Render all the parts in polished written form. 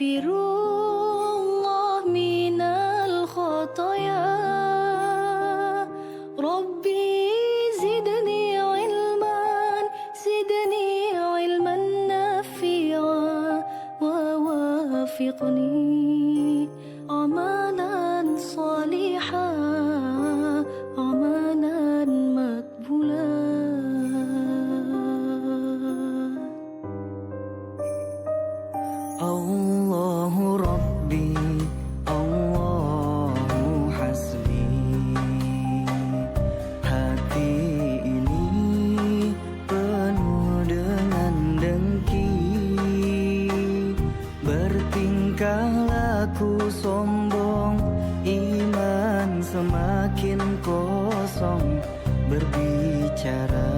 Astaghfirullah minal khotoya. Rabbi zidni ilman nafi'a wa wafiqni amalan salihah, amalan makbulah. Allahu Rabbi, Allahu Hasbi. Hati ini penuh dengan dengki, bertingkah laku sombong, iman semakin kosong, berbicara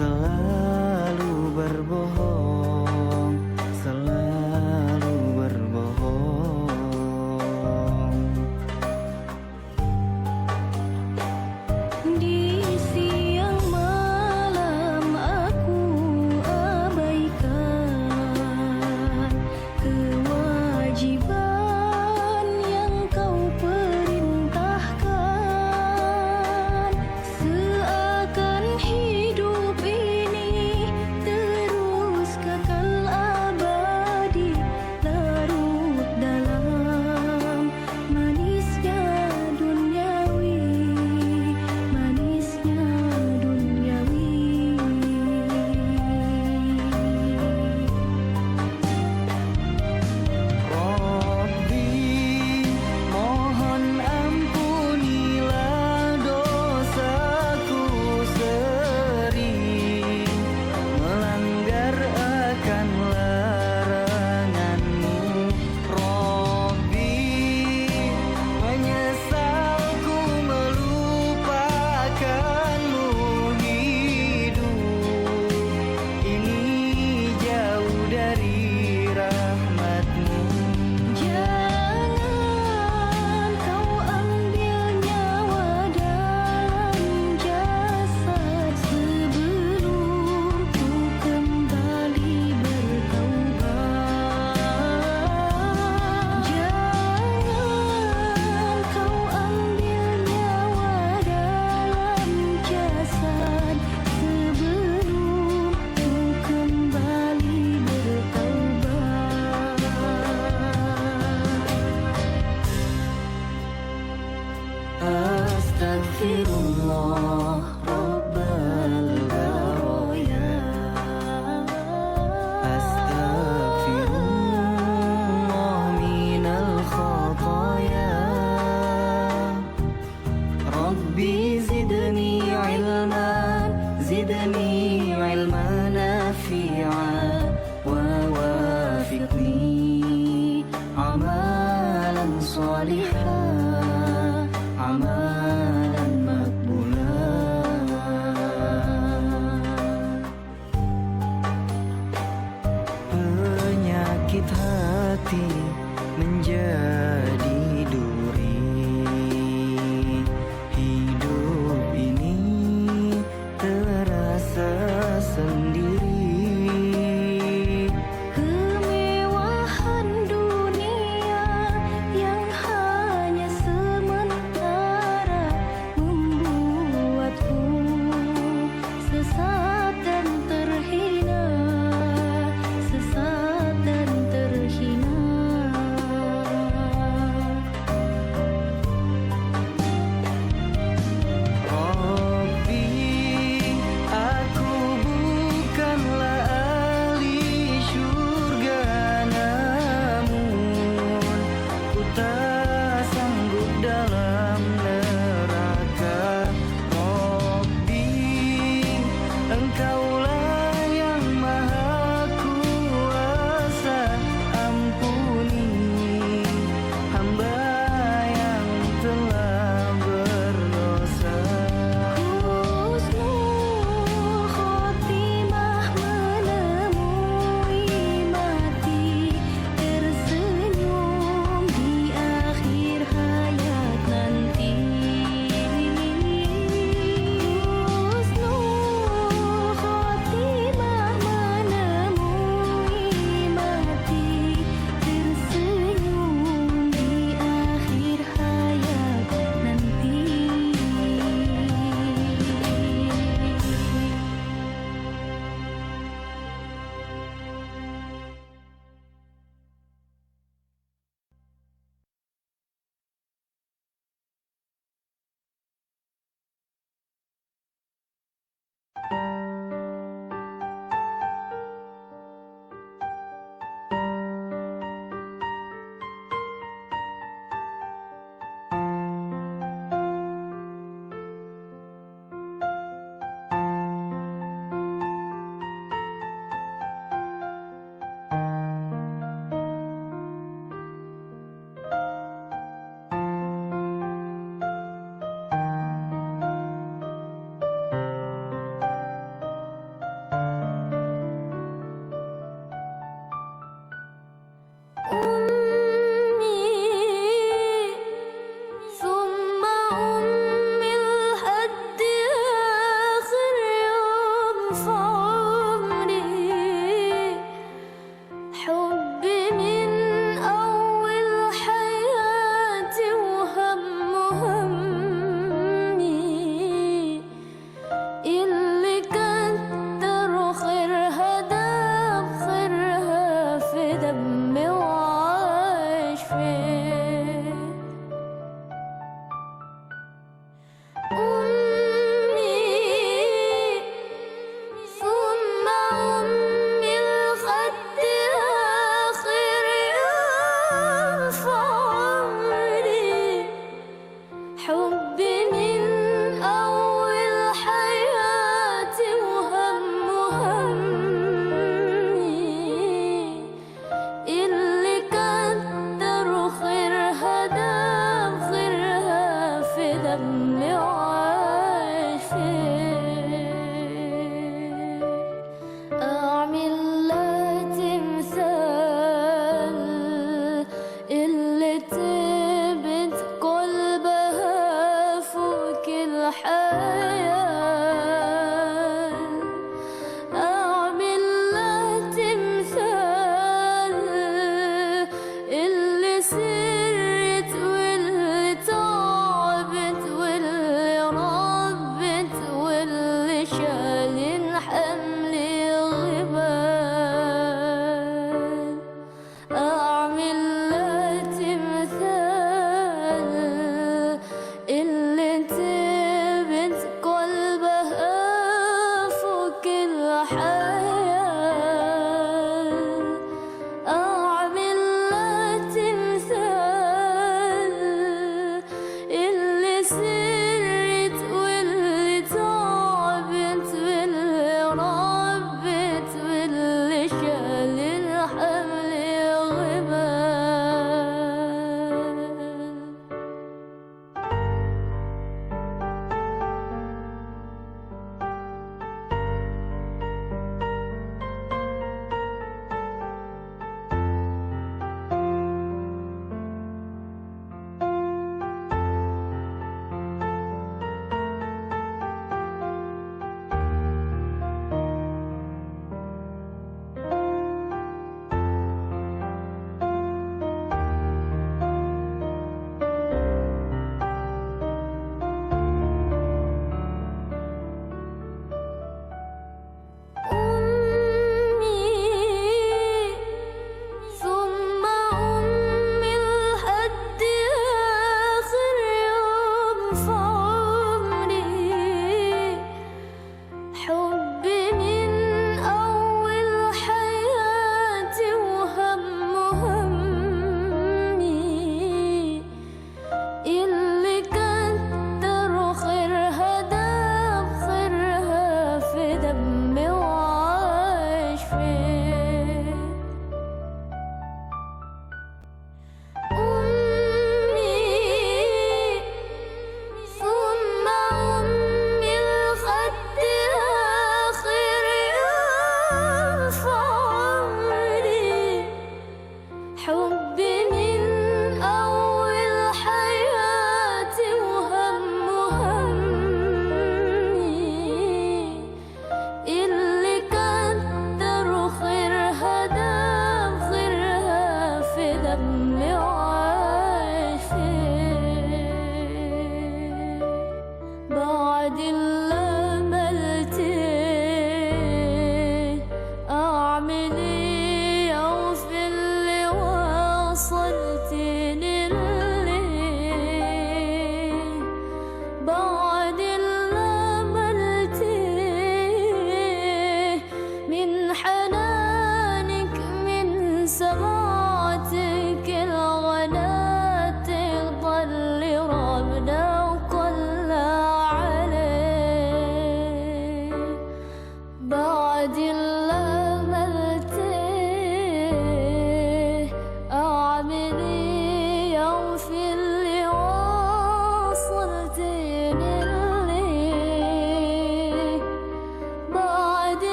selalu berbohong, selalu berbohong. Di siang malam aku abaikan kewajiban yang kau perintahkan. Seakan hidup ini terus kekal abadi, larut dalam manisnya duniawi, manisnya duniawi. Rabbi, mohon ampunilah dosaku sering melanggar akan laranganmu. Rabbi, menyesalku melupakanmu. Hidup ini jauh dari rahmatmu. Jangan kau ambil nyawa dalam jasad sebelum ku kembali bertaubat. Jangan kau ambil nyawa dalam jasad sebelum ku kembali bertaubat. Astaghfirullah Rabbal Baroya. Astaghfirullah minal khotoya. Rabbi zidni ilman nafi'a wa wafiqni amalan salihah, amalan makbulah. Penyakit hati menjadi duri, hidup ini terasa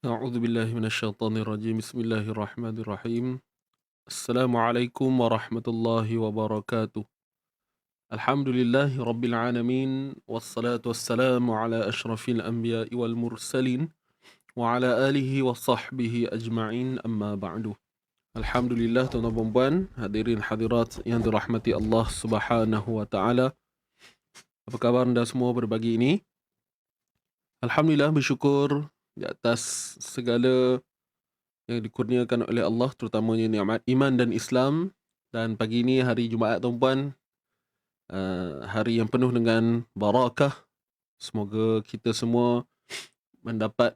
أعوذ بالله من الشيطان الرجيم بسم الله الرحمن الرحيم السلام عليكم ورحمة الله وبركاته الحمد لله رب العالمين والصلاة والسلام على أشرف الأنبياء والمرسلين وعلى آله وصحبه أجمعين أما بعد. Alhamdulillah tuan-tuan dan puan, hadirin hadirat yang dirahmati Allah Subhanahu wa taala. Apa khabar anda semua pada pagi ini? Alhamdulillah, bersyukur di atas segala yang dikurniakan oleh Allah, terutamanya nikmat iman dan Islam. Dan pagi ini hari Jumaat tuan-puan, hari yang penuh dengan barakah. Semoga kita semua mendapat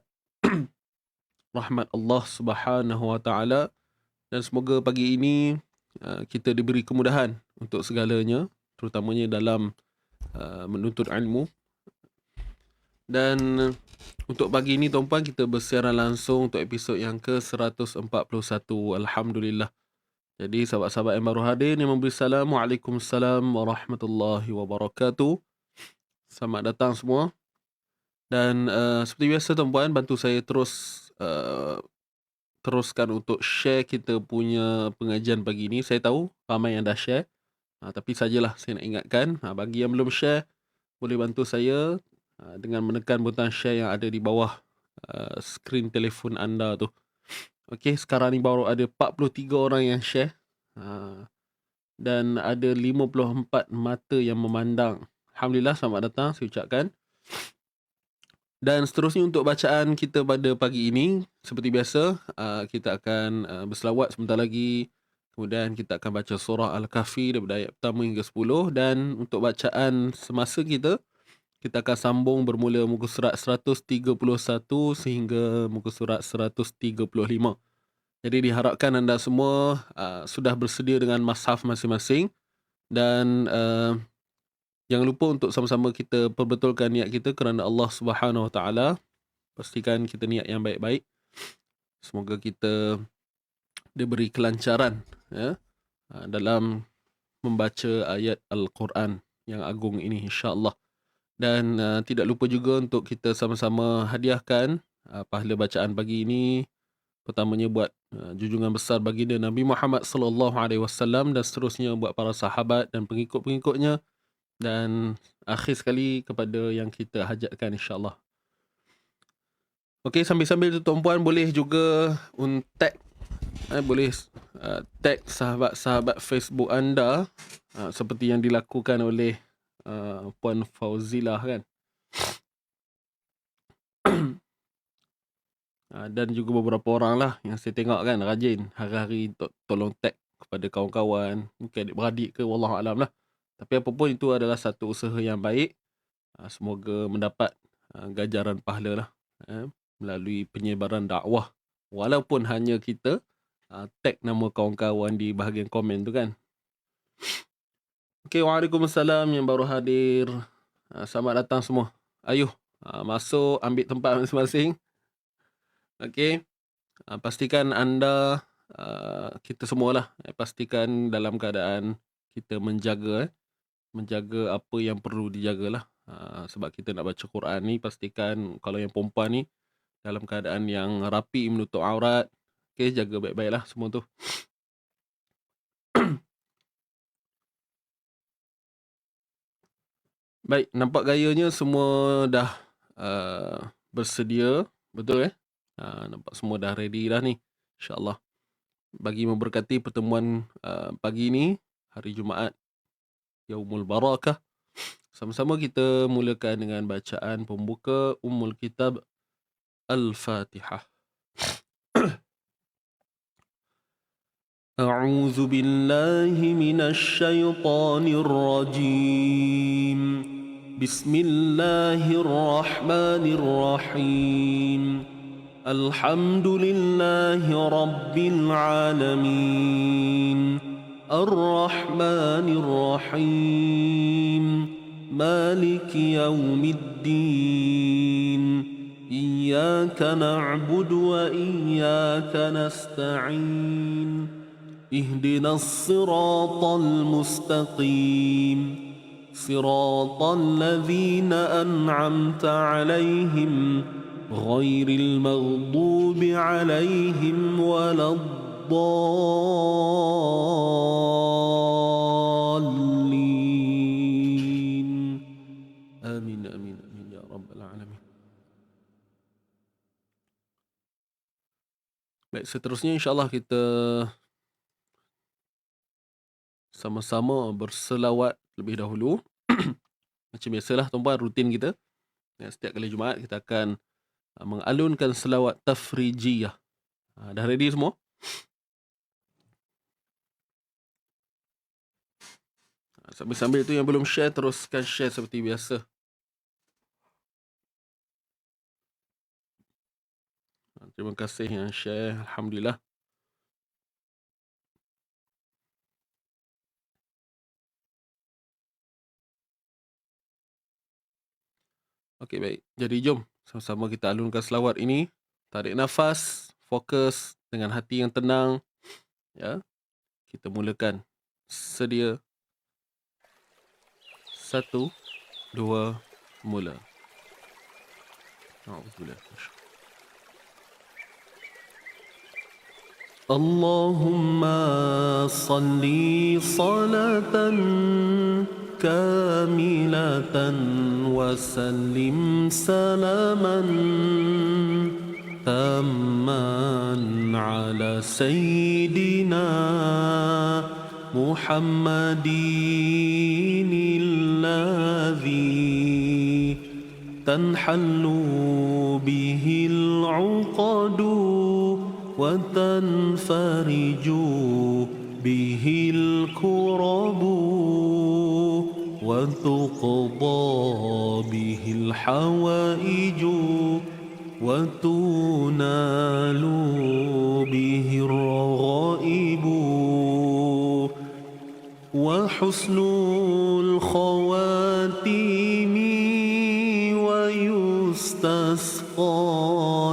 rahmat Allah Subhanahu wa taala, dan semoga pagi ini kita diberi kemudahan untuk segalanya, terutamanya dalam menuntut ilmu. Dan untuk pagi ini tuan-puan, kita bersiaran langsung untuk episod yang ke-141. Alhamdulillah. Jadi sahabat-sahabat yang baru hadir yang memberi salam, Waalaikumsalam warahmatullahi wabarakatuh. Selamat datang semua. Dan seperti biasa tuan-puan, bantu saya teruskan untuk share kita punya pengajian pagi ni. Saya tahu ramai yang dah share, tapi sajalah saya nak ingatkan, bagi yang belum share, boleh bantu saya dengan menekan butang share yang ada di bawah skrin telefon anda tu. Okey, sekarang ni baru ada 43 orang yang share, dan ada 54 mata yang memandang. Alhamdulillah, selamat datang saya ucapkan. Dan seterusnya untuk bacaan kita pada pagi ini, seperti biasa, kita akan berselawat sebentar lagi. Kemudian kita akan baca surah Al-Kahfi daripada ayat pertama hingga 10. Dan untuk bacaan semasa kita akan sambung bermula muka surat 131 sehingga muka surat 135. Jadi diharapkan anda semua sudah bersedia dengan mushaf masing-masing. Dan jangan lupa untuk sama-sama kita perbetulkan niat kita kerana Allah Subhanahu Wa Taala. Pastikan kita niat yang baik-baik. Semoga kita diberi kelancaran dalam membaca ayat Al-Quran yang agung ini, insya-Allah. Dan tidak lupa juga untuk kita sama-sama hadiahkan pahala bacaan pagi ini. Pertamanya buat junjungan besar baginda Nabi Muhammad sallallahu alaihi wasallam, dan seterusnya buat para sahabat dan pengikut-pengikutnya. Dan akhir sekali kepada yang kita hajatkan, insya-Allah. Okey, sambil-sambil tu tuan-puan boleh juga tag tag sahabat-sahabat Facebook anda, seperti yang dilakukan oleh Puan Fauzilah kan. Dan juga beberapa orang lah yang saya tengok kan rajin hari-hari tolong tag kepada kawan-kawan, mungkin adik-beradik ke, wallahualam lah. Tapi apapun itu adalah satu usaha yang baik. Semoga mendapat ganjaran pahala lah melalui penyebaran dakwah. Walaupun hanya kita tag nama kawan-kawan di bahagian komen tu kan. Okey, Waalaikumsalam yang baru hadir. Selamat datang semua. Ayuh, masuk ambil tempat masing-masing. Okey. Pastikan anda, kita semualah, pastikan dalam keadaan kita menjaga apa yang perlu dijagalah. Sebab kita nak baca Quran ni, pastikan kalau yang perempuan ni dalam keadaan yang rapi menutup aurat. Okey, jaga baik-baiklah semua tu. Baik, nampak gayanya semua dah bersedia, betul nampak semua dah ready dah ni, insya-Allah. Bagi memberkati pertemuan pagi ni, hari Jumaat Yaumul Barakah. Sama-sama kita mulakan dengan bacaan pembuka Ummul Kitab Al-Fatihah. A'udzu billahi minasy syaithanir rajim. Bismillahirrahmanirrahim. Alhamdulillahi rabbil alamin. Ar-Rahmanir Rahim. Maliki yaumiddin. Iyyaka na'budu wa iyyaka nasta'in. Ihdinas siratal mustaqim. Siratal ladzina an'amta 'alaihim غير المغضوب عليهم ولا الضالين. آمين آمين آمين يا رب العالمين. Baik, seterusnya insyaAllah kita sama-sama berselawat lebih dahulu. Macam biasalah tuan-puan, rutin kita. Setiap kali Jumaat kita akan mengalunkan selawat tafrijiyah. Dah ready semua? Sambil-sambil tu yang belum share, teruskan share seperti biasa. Terima kasih yang share. Alhamdulillah. Okey, baik. Jadi jom sama-sama kita alunkan selawat ini. Tarik nafas, fokus dengan hati yang tenang. Ya. Kita mulakan. Sedia. 1, 2, mula. Alhamdulillah. Allahumma salli salatan kamilatan wa sallim salaman tamman ala sayyidina Muhammadin alladhi tanhallu bihil uqadu وتنفرج به الكرب وتقضى به الحوائج وتنال به الرغائب وحسن الخواتيم ويستسقى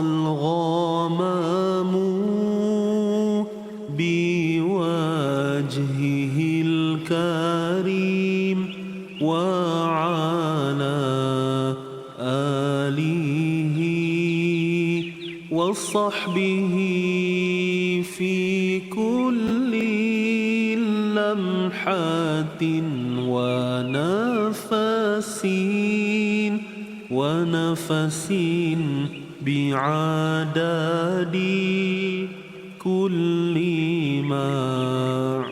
الغمام بوجهه الكريم وعلى آله وصحبه في كل لمحة ونفس بعدد كل معلوم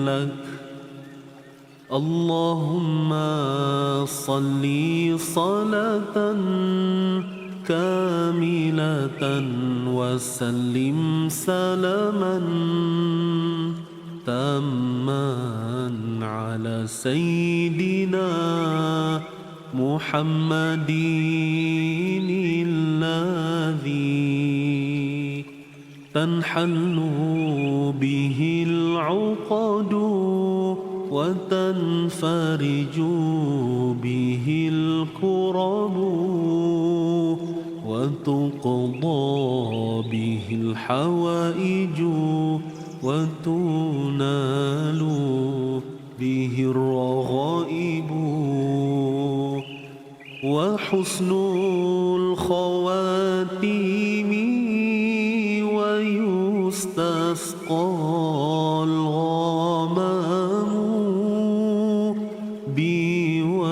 لك. اللهم صل صلاة كاملة وسلم سلاما تاما على سيدنا محمد الذي تنحل به العقد وتنفرج به الكرب وتقضى به الحوائج وتنال به الرغائب وحسن الخواتيم ويستسقى الغمام بوجهه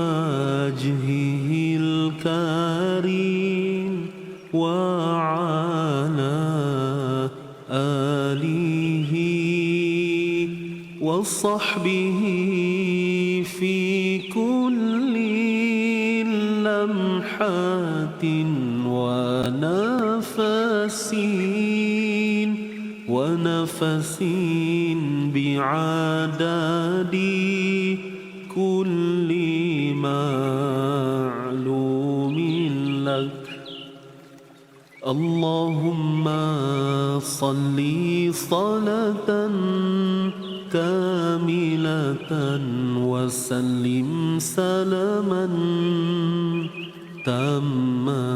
الكريم وعلى آله وصحبه في كل لمحة ونفس بعدد كل معلوم لك. اللهم صل صلاة كاملة وسلم سلاما تاما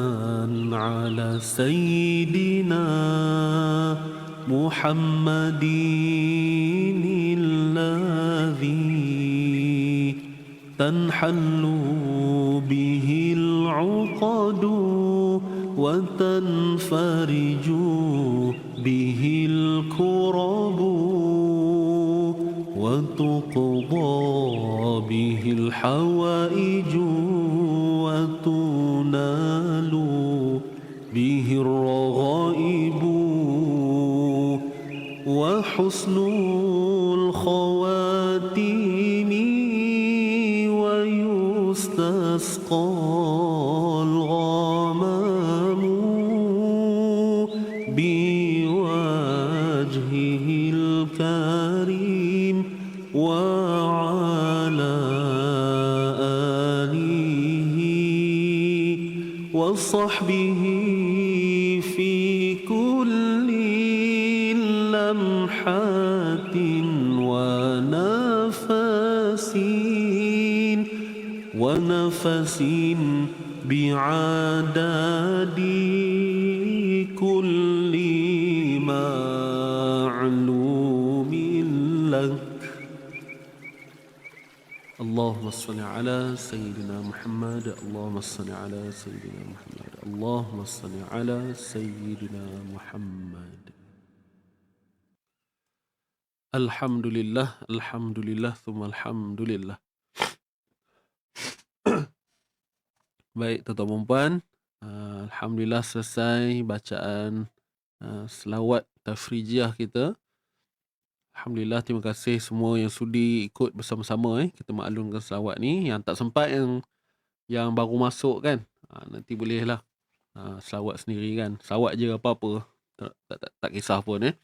على سيدنا محمد الذي تنحل به العقد وتنفرج به الكرب وتقضى به الحوائج وتنال به الرغائب وحسن الخواتيم ويستسقى الغمام بوجهه الكريم وعلى آله وصحبه في كل لمحات ونفس بعدد كل معلوم لك. اللهم صل على سيدنا محمد. اللهم صل على سيدنا محمد. اللهم صل على سيدنا محمد. Alhamdulillah, alhamdulillah, thumma alhamdulillah. Baik tuan-tuan dan puan, alhamdulillah selesai bacaan selawat tafrijiyah kita. Alhamdulillah, terima kasih semua yang sudi ikut bersama-sama kita maklumkan selawat ni. Yang tak sempat, yang baru masuk kan, nanti bolehlah selawat sendiri kan. Selawat je apa-apa, tak kisah pun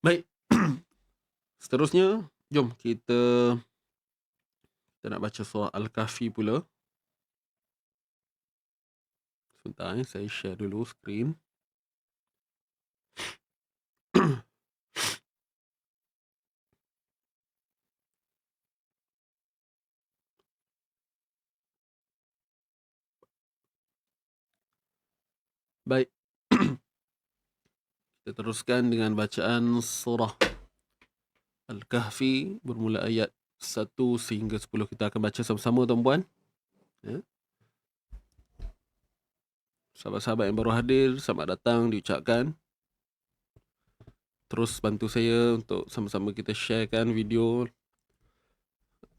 Baik. Seterusnya, jom kita nak baca surah Al-Kahfi pula. Sebentar, saya share dulu skrin. Baik. Kita teruskan dengan bacaan surah Al-Kahfi bermula ayat 1 sehingga 10. Kita akan baca sama-sama tuan-puan. Sahabat-sahabat yang baru hadir, selamat datang diucapkan. Terus bantu saya untuk sama-sama kita sharekan video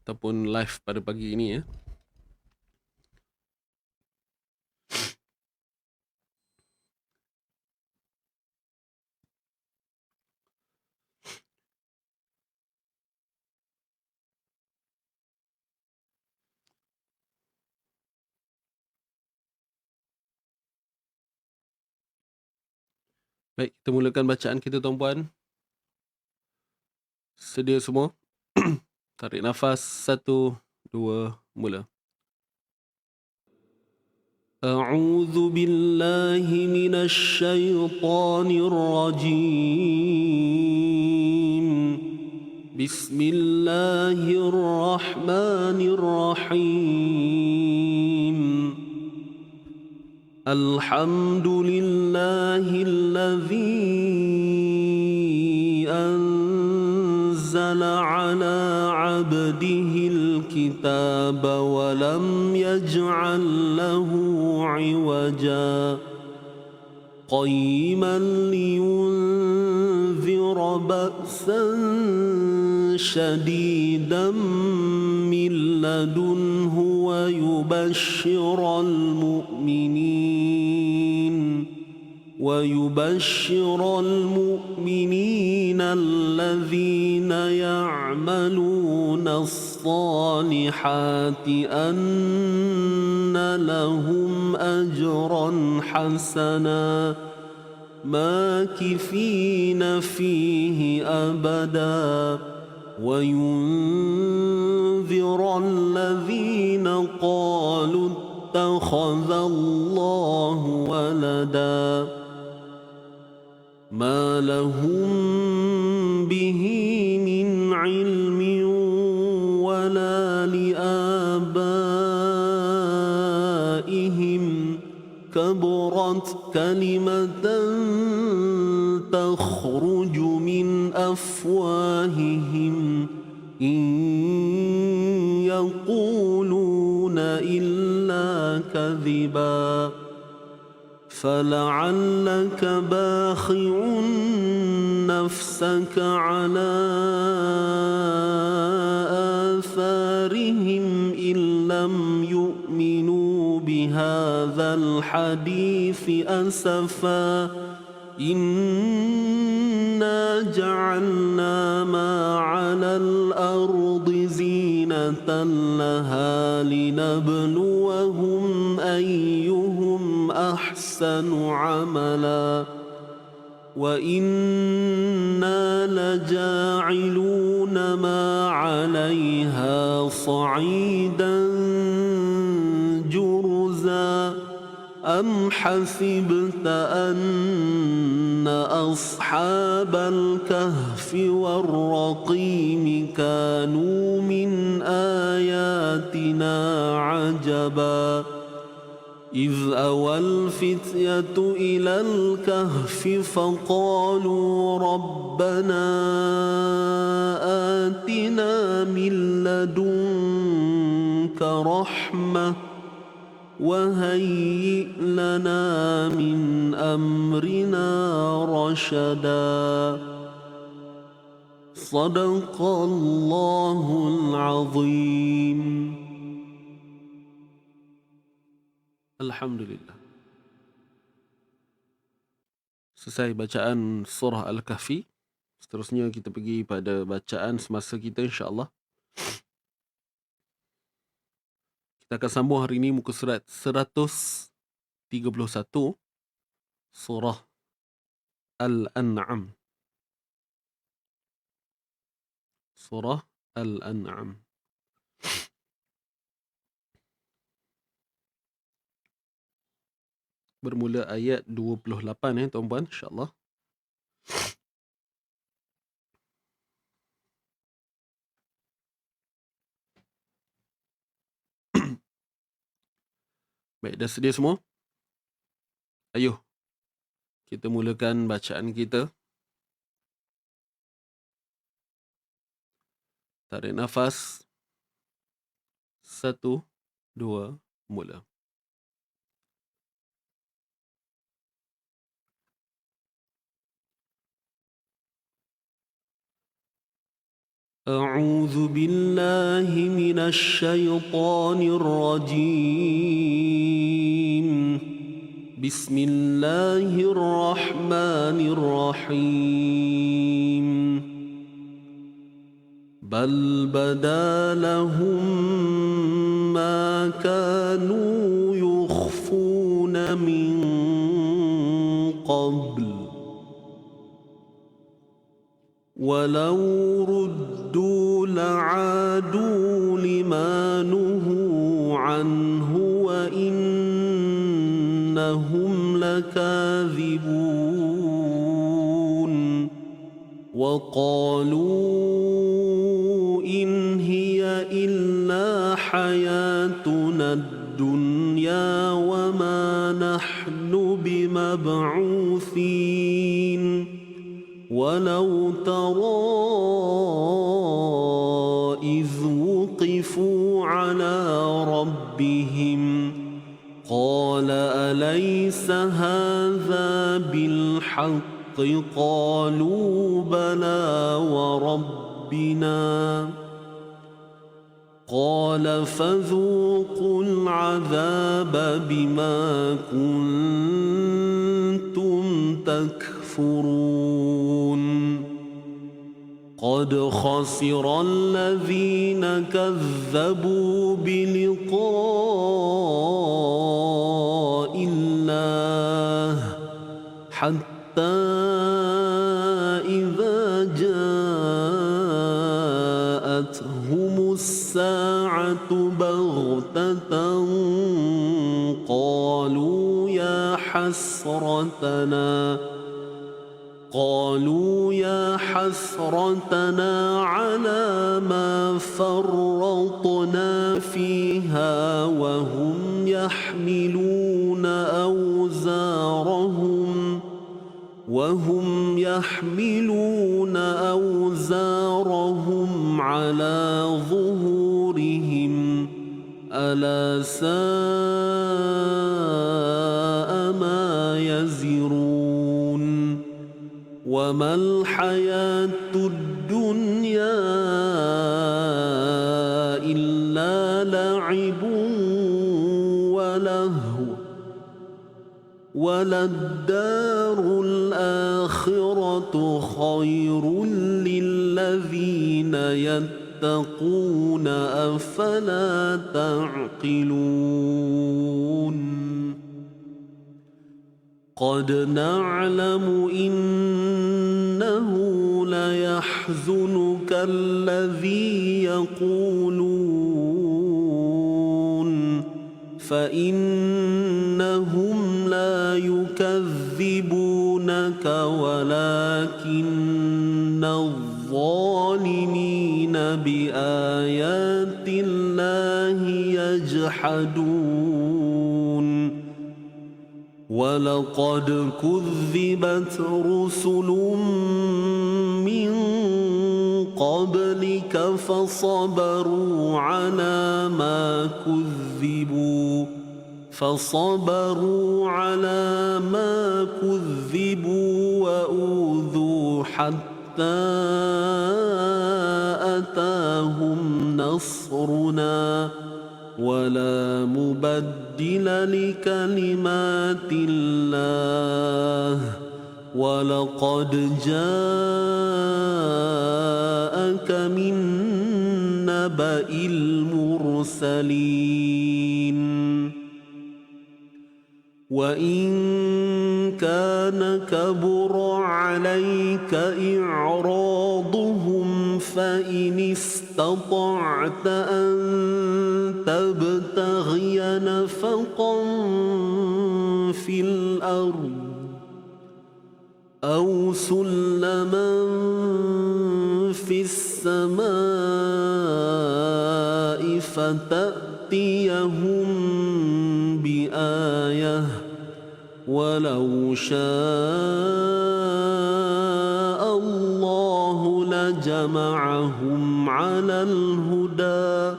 ataupun live pada pagi ini Baik, kita mulakan bacaan kita tuan-puan. Sedia semua? Tarik nafas. 1, 2, mula. A'udzu billahi minasy syaithanir rajim. Bismillahirrahmanirrahim. Alhamdulillahilladzi anzala ala abdihil kitaba wa lam yaj'al lahu 'iwaja qayyiman liyunzira ba'san shadidan min ladunhu wa yubashshiral mu'minin alladhina ya'maluna as-salihati anna lahum ajran hasana makithina fihi abada وينذر الذين قالوا اتخذ الله ولدا ما لهم به من علم ولا لآبائهم كبرت كلمة تخرج من أفواههم إن يقولون إلا كذبا فلعلك باخع نفسك على آثارهم إن لم يؤمنوا بهذا الحديث أسفا إنا جعلنا ما على الأرض زينة لها لنبلوهم أيهم أحسن عملا وإنا لجاعلون ما عليها صعيدا جرزا أم حسبت أن أصحاب الكهف والرقيم كانوا من آياتنا عجبا إذ أوى الفتية إلى الكهف فقالوا ربنا آتنا من لدنك رحمة وهيئ لنا من أمرنا رشدا صدق الله العظيم. Alhamdulillah. Selesai bacaan surah Al-Kahfi. Seterusnya kita pergi pada bacaan semasa kita, insya-Allah. Kita akan sambung hari ini muka surat 131 surah Al-An'am. Surah Al-An'am. Bermula ayat 28 tuan-puan, insya-Allah. Baik, dah sedia semua? Ayuh, kita mulakan bacaan kita. Tarik nafas. 1, 2, mula. أعوذ بالله من الشيطان الرجيم بسم الله الرحمن الرحيم بل بدا لهم ما كانوا يخفون من قبل ولو ردوا لعادوا لما نهوا عنه وإنهم لكاذبون وقالوا إن هي إلا حياتنا الدنيا وما نحن بمبعوثين ولو ترى إذ وقفوا على ربهم قال أليس هذا بالحق قالوا بلى وربنا قال فذوقوا العذاب بما كنتم تكفرون قد خسر الذين كذبوا بلقاء الله حتى إذا جاءتهم الساعة بغتة قالوا يا حسرتنا على ما فرطنا فيها وهم يحملون أوزارهم على ظهورهم ألا ساء ما وما الحياة الدنيا إلا لعب ولهو وللدار الآخرة خير للذين يتقون أفلا تعقلون قد نعلم إنه ليحزنك الذي يقولون فإنهم لا يكذبونك ولكن الظالمين بآيات الله يجحدون ولقد كذبت رسل من قبلك فصبروا على ما كذبوا وأوذوا حتى أتاهم نصرنا ولا مبدل لكلمات الله ولقد جاءك من نبأ المرسلين وإن كان كبر عليك إعراضهم فإن استطعت أن تبتغي نفقا في الأرض أو سلما في السماء فتأتيهم بآية ولو شاء الله لجمعهم على الهدى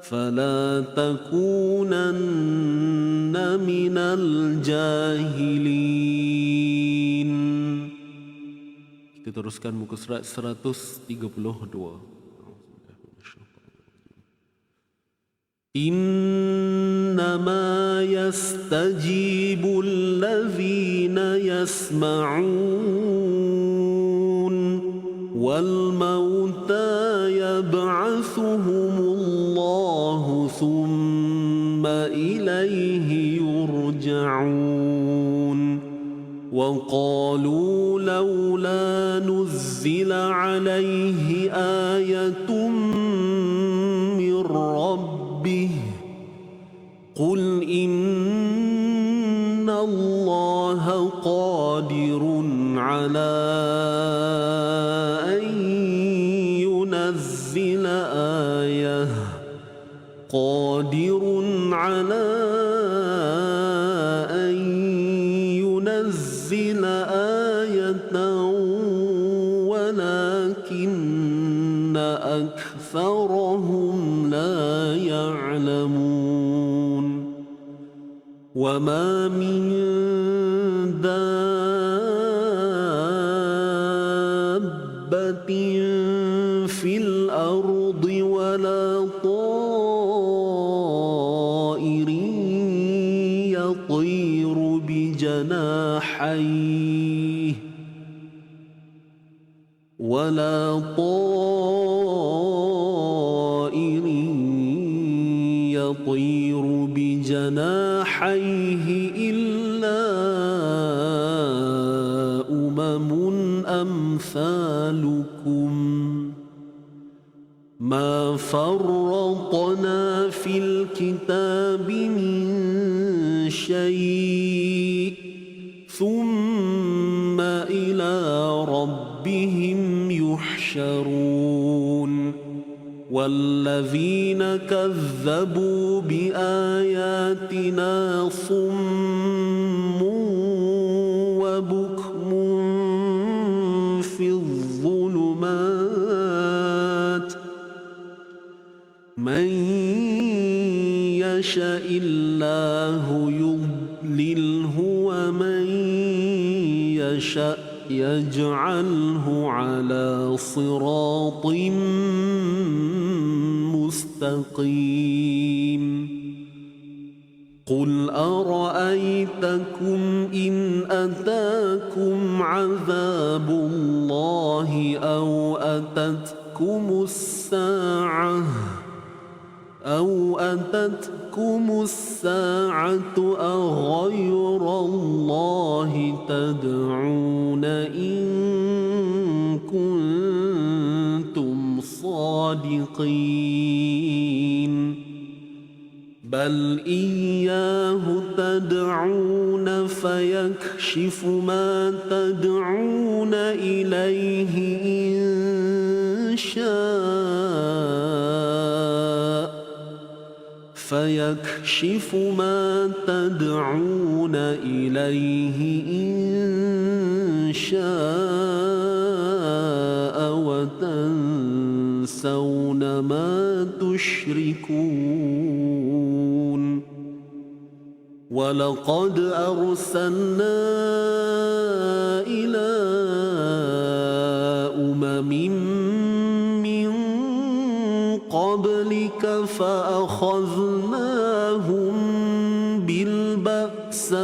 فلا تكونن من الجاهلين. Kita teruskan muka surat 132. إنما يستجيب الذين يسمعون والموتى يبعثهم الله ثم إليه يرجعون وقالوا لولا نزل عليه آية من ربه قل إن الله قادر على أن ينزل آية ولكن أكثرهم لا يعلمون وما من دابة في الأرض ولا طائر يطير بجناحيه إلا أمثالكم ما فرطنا في الكتاب من شيء ثم إلى ربهم يحشرون والذين كذبوا بآياتنا صم وبكم في الظلمات من يشاء الله يضلله ومن يشاء يجعله على صراط مستقيم قل أرأيتكم إن أتاكم عذاب الله أو أتتكم الساعة أغير الله تدعون إن كنتم صادقين بل إياه تدعون فيكشف ما تدعون إليه إن شاء وتنسون ما تشركون ولقد أرسلنا إلى من قبلك فأخذناهم بالبأساء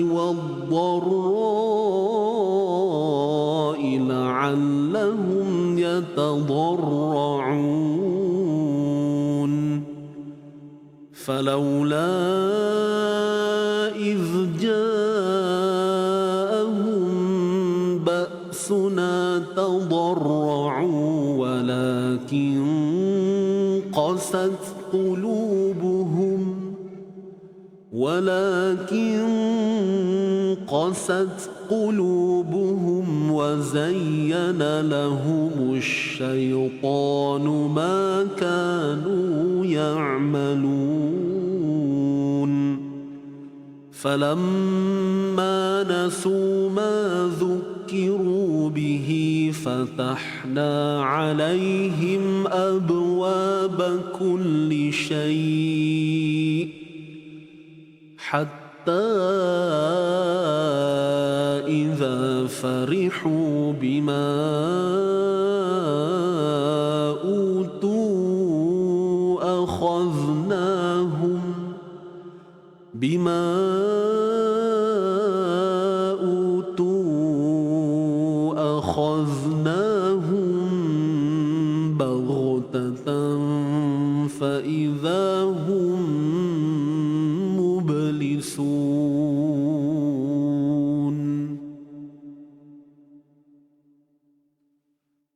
والضراء لعلهم يتضرعون فلولا إذ جاءهم بأسنا تضرعوا ولكن قست قلوبهم وزين لهم الشيطان ما كانوا يعملون فلما نسوا ما ذكروا به فتحنا عليهم أبواب كل شيء حتى إذا فرحوا بما أوتوا أخذناهم بغتة فإذا هم مبلسون.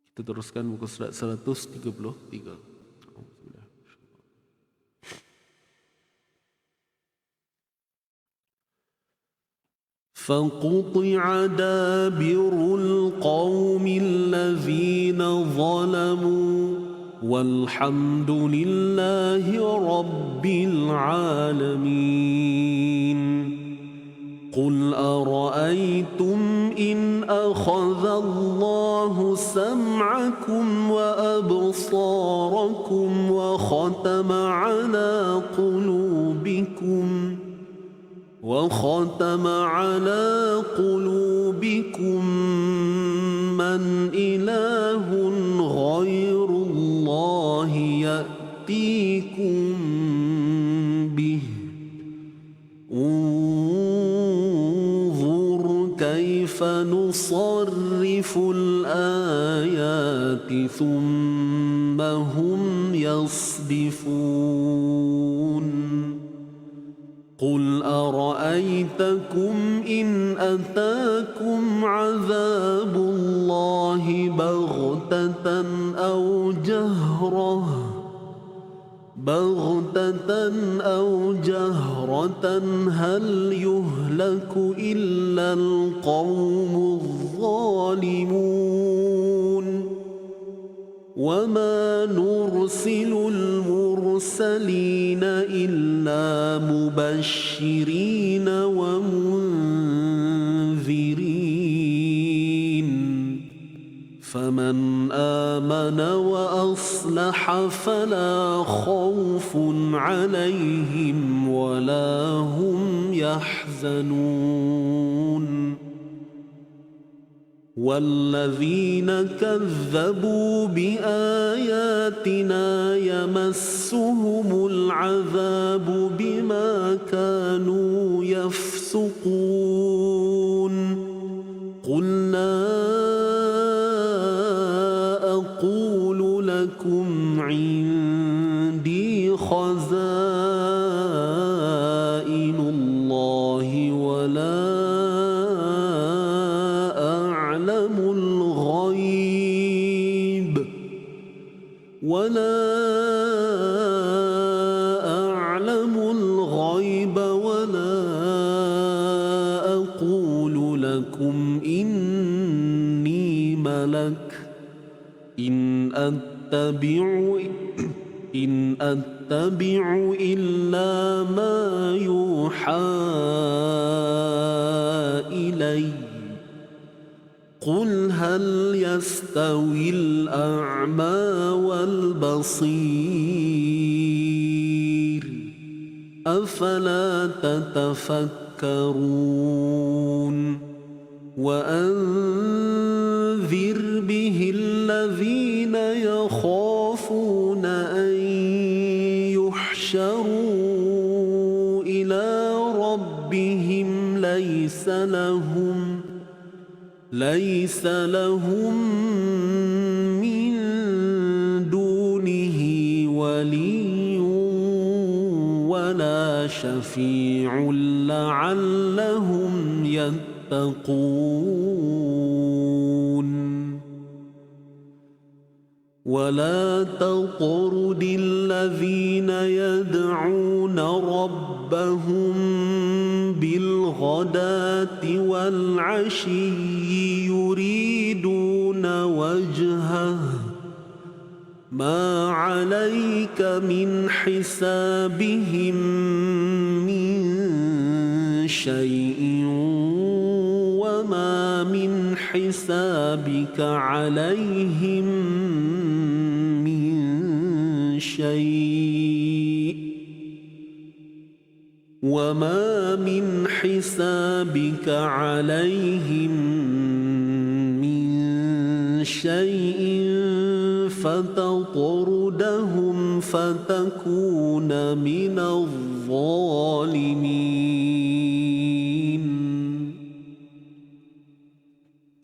Kita teruskan buku surat 133. فقطع دابر القوم الذين ظلموا والحمد لله رب العالمين. قل أرأيتم إن أخذ الله سمعكم وأبصاركم وختم على قلوبكم من إله غير الله يأتيكم به انظر كيف نصرف الآيات ثم هم يصدفون. قل أرأيتكم إن أتاكم عذاب الله بغتة أو جهرة هل يهلك إلا القوم الظالمون. وما نرسل المرسلين إلا مبشرين ومنذرين من آمن وأصلح فلا خوف عليهم ولا هم يحزنون والذين كذبوا بآياتنا يمسهم العذاب بما كانوا يفسقون قل لا أقول لكم عندي خزائن الله ولا أعلم الغيب ولا أقول لكم إني ملك إن أتبع إلا ما يوحى إلي قل هل يستوي الأعمى والبصير أفلا تتفكرون وأنذر به الذين يخافون أن يحشروا إلى ربهم ليس لهم من دونه ولي ولا شفيع لعلهم يتقون ولا تطرد الذين يدعون ربهم بالغداة والعشي يريدون وجهه ما عليك من حسابهم من شيء وما من حسابك عليهم من شيء وما من حسابك عليهم من شيء فتطردهم فتكون من الظالمين.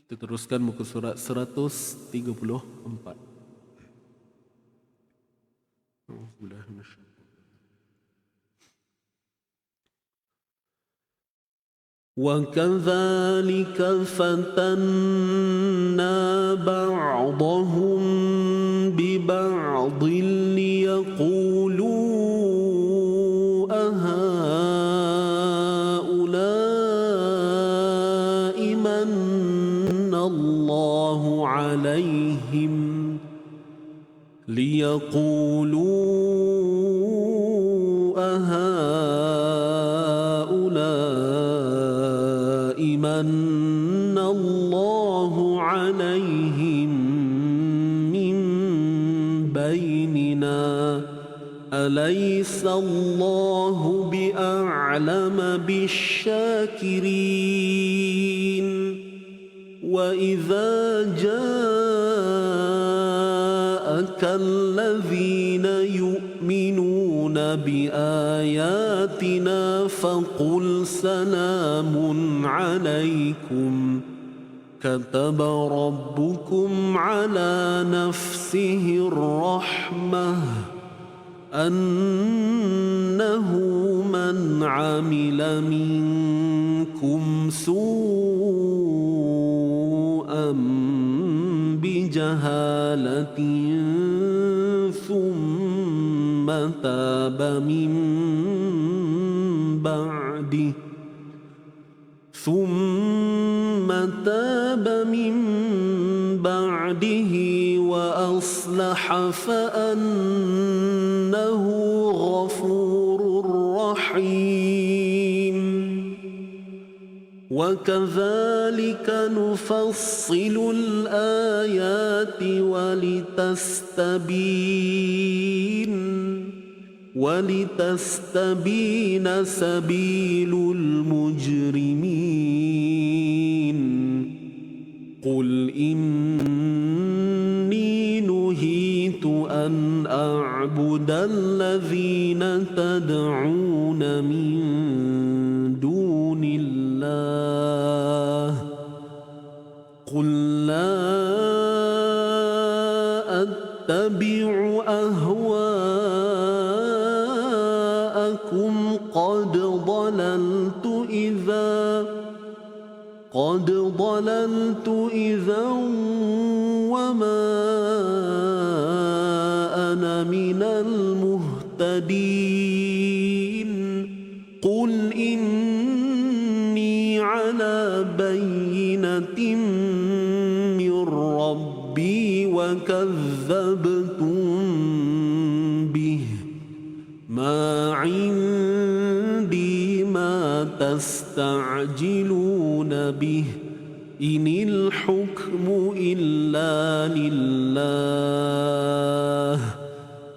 Kita teruskan muka surat 134. وكذلك فتنا بعضهم ببعض ليقولوا أهؤلاء من الله عليهم من الله عليهم من بيننا أليس الله بأعلم بالشاكرين وإذا جاءك الذين يؤمنون بآياتنا فقل سلام عليكم كتب ربكم على نفسه الرحمة أنه من عمل منكم سوءا بجهالة ثم تاب من بعده وأصلح فأنه غفور رحيم وكذلك نفصل الآيات ولتستبين سبيل المجرمين قل إني نهيت أن أعبد الذين تدعون من دون الله قل لا أتبع أهواءكم قد ضللت إذا وما أنا من المهتدين قل إني على بينة من ربي وكذبتم به ما عندي ما تستعجلون به إن الحكم إلا لله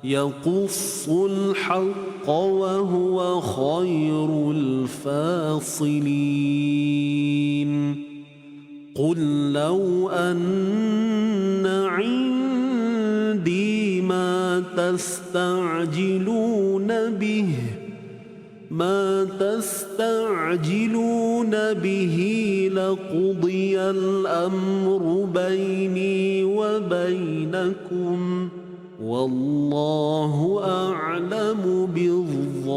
يقص الحق وهو خير الفاصلين قل لو أن عندي ما تستعجلون به لقضي الأمر بيني وبينكم والله أعلم بالظالمين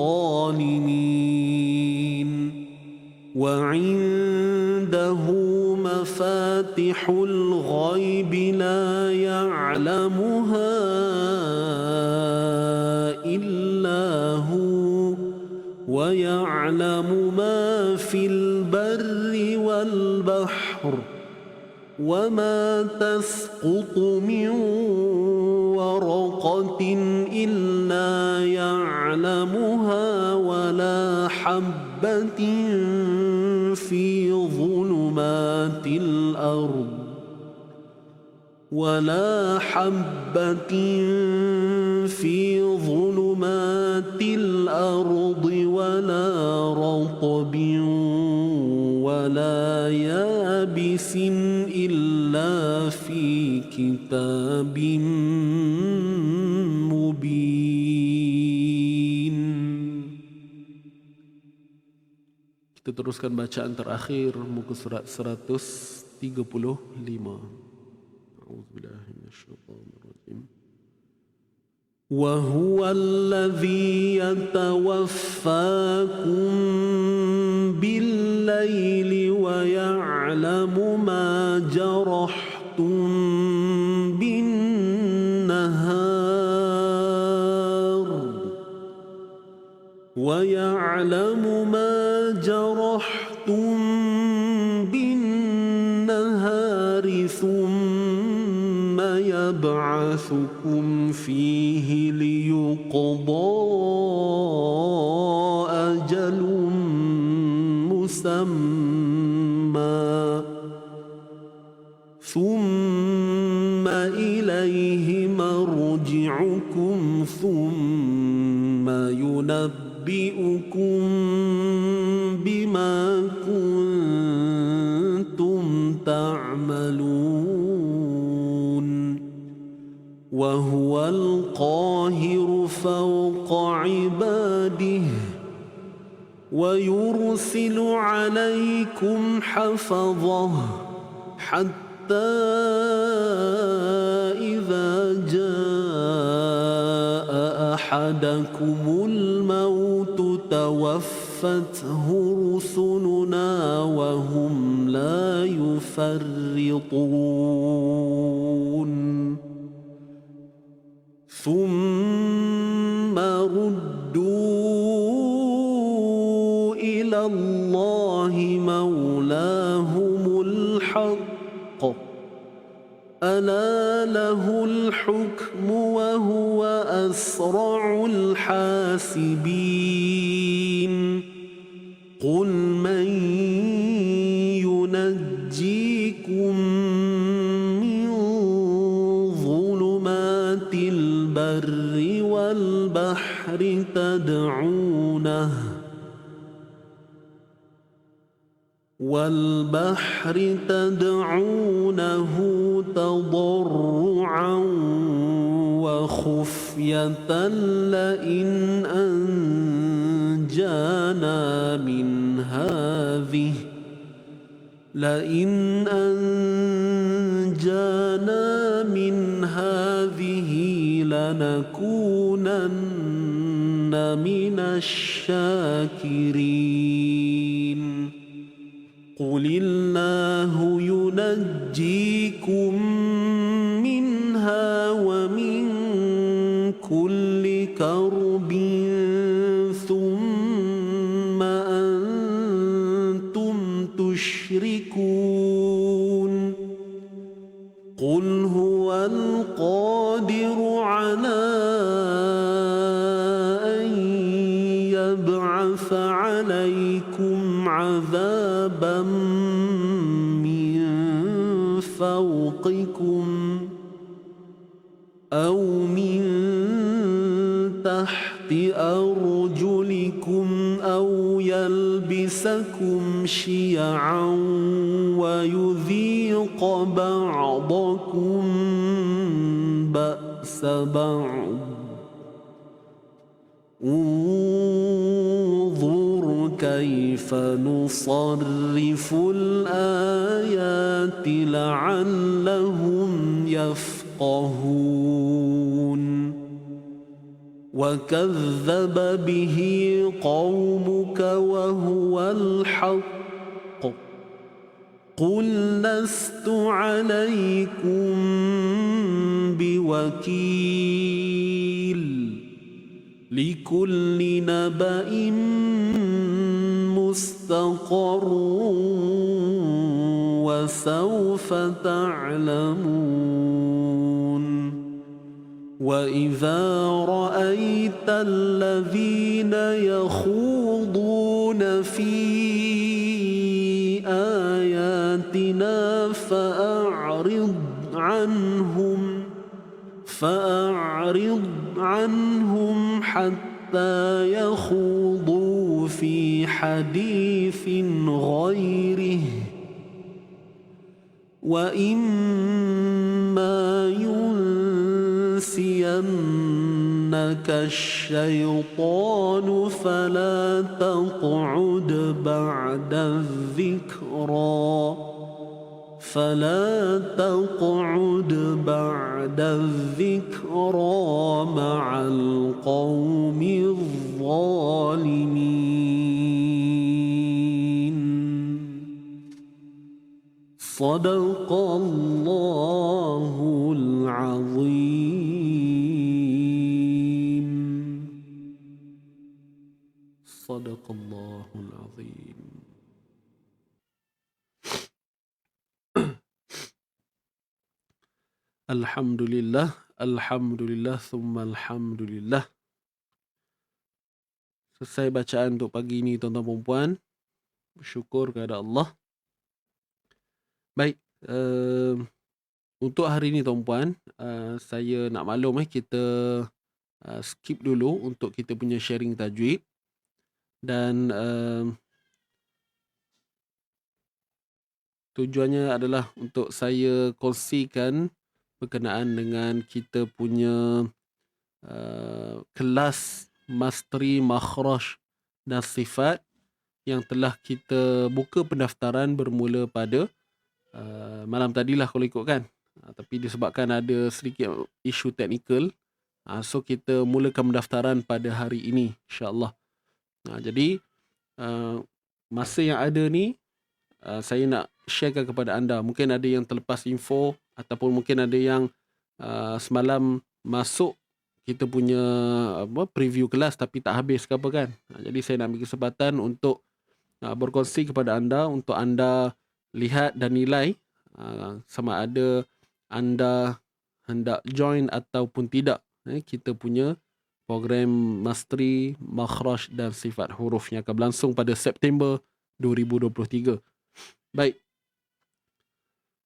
وعنده مفاتح الغيب لا يعلمها إلا هو ويعلم ما في البر والبحر وما تسقط من ورقة إلا يعلمها ولا حبة في ظلمات الأرض ولا رطب ولا يابس إلا في كتاب مبين. Kita teruskan bacaan terakhir muka surat 135. A'udzubillahi minasyaitonirrajim. وهو الذي يتوفاكم بالليل ويعلم ما جرحتم بالنهار ثم يبعثكم فيه ليقضى أجل مسمى ثم إليه مرجعكم ثم ينبئكم بما كنتم تعملون وهو القاهر فوق عباده ويرسل عليكم حفظه حتى إذا جاء أحدكم الموت توفته رسلنا وهم لا يفرطون ثم ردوا إلى الله مولاهم الحق ألا له الحكم وهو أسرع الحاسبين قل من والبحر تدعونه تضرعا وخفية لئن أنجانا من هذه لنكونن من الشاكرين قل الله ينجيكم منها ومن كل كرب ثم أنتم تشركون قل هو القادر على أن يبعث عليكم عذابا من فوقكم أو من تحت أرجلكم أو يلبسكم شيعا ويذيق بعضكم بأس بعض انظر كيف نصرف الآيات لعلهم يفقهون وكذب به قومك وهو الحق قل لست عليكم بوكيل لكل نبأ مستقر وسوف تعلمون وإذا رأيت الذين يخوضون في آياتنا فأعرض عنهم حتى يخوضوا في حديث غيره وإما ينسينك الشيطان فلا تقعد بعد الذكرى مع القوم الظالمين صدق الله العظيم صدق الله العظيم. Alhamdulillah, Alhamdulillah, thumma Alhamdulillah. Selesai bacaan untuk pagi ini tuan-tuan dan puan. Bersyukur kepada Allah. Baik, untuk hari ini tuan-puan, saya nak maklum kita skip dulu untuk kita punya sharing tajwid. Dan tujuannya adalah untuk saya kongsikan berkenaan dengan kita punya kelas Mastery Makhraj dan Sifat yang telah kita buka pendaftaran bermula pada malam tadilah kalau ikutkan. Tapi disebabkan ada sedikit isu teknikal, so kita mulakan pendaftaran pada hari ini insya-Allah. Jadi masa yang ada ni saya nak sharekan kepada anda. Mungkin ada yang terlepas info ataupun mungkin ada yang semalam masuk kita punya preview kelas tapi tak habis ke apa kan. Jadi saya nak bagi kesempatan untuk berkongsi kepada anda untuk anda lihat dan nilai sama ada anda hendak join ataupun tidak kita punya program Mastery Makhraj dan Sifat Huruf yang akan berlangsung pada September 2023. Baik.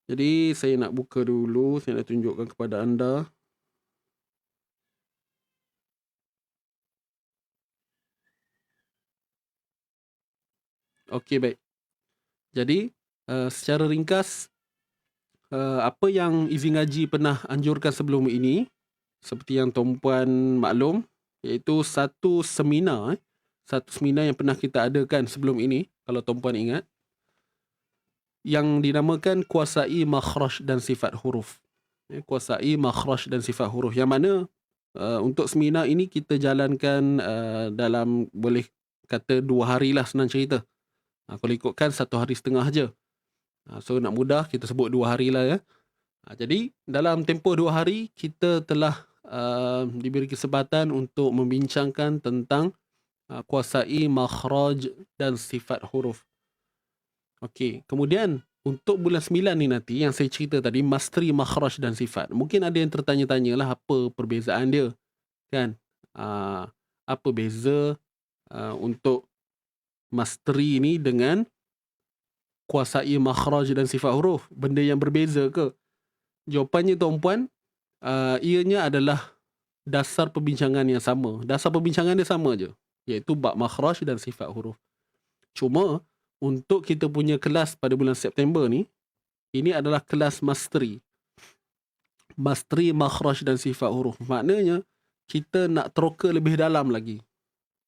Jadi saya nak buka dulu, saya nak tunjukkan kepada anda. Okey, baik. Jadi secara ringkas, apa yang Izin Ngaji pernah anjurkan sebelum ini, seperti yang tuan-puan maklum, iaitu satu seminar yang pernah kita adakan sebelum ini, kalau tuan-puan ingat, yang dinamakan kuasai makhraj dan sifat huruf. Kuasai makhraj dan sifat huruf, yang mana untuk seminar ini kita jalankan dalam, boleh kata 2 hari lah senang cerita. Kalau ikutkan 1 hari setengah je. So nak mudah kita sebut 2 hari lah ya. Jadi dalam tempoh 2 hari kita telah diberi kesempatan untuk membincangkan tentang kuasai makhraj dan sifat huruf. Okey, kemudian untuk bulan 9 ni nanti yang saya cerita tadi, masteri makhraj dan sifat. Mungkin ada yang tertanya-tanya lah apa perbezaan dia, kan? Apa beza untuk masteri ni dengan kuasai makhraj dan sifat huruf? Benda yang berbeza ke? Jawapannya tuan-puan, ianya adalah dasar perbincangan yang sama. Dasar perbincangan dia sama je, iaitu bab makhraj dan sifat huruf. Cuma untuk kita punya kelas pada bulan September ni, ini adalah kelas masteri. Masteri makhraj dan sifat huruf. Maknanya kita nak teroka lebih dalam lagi.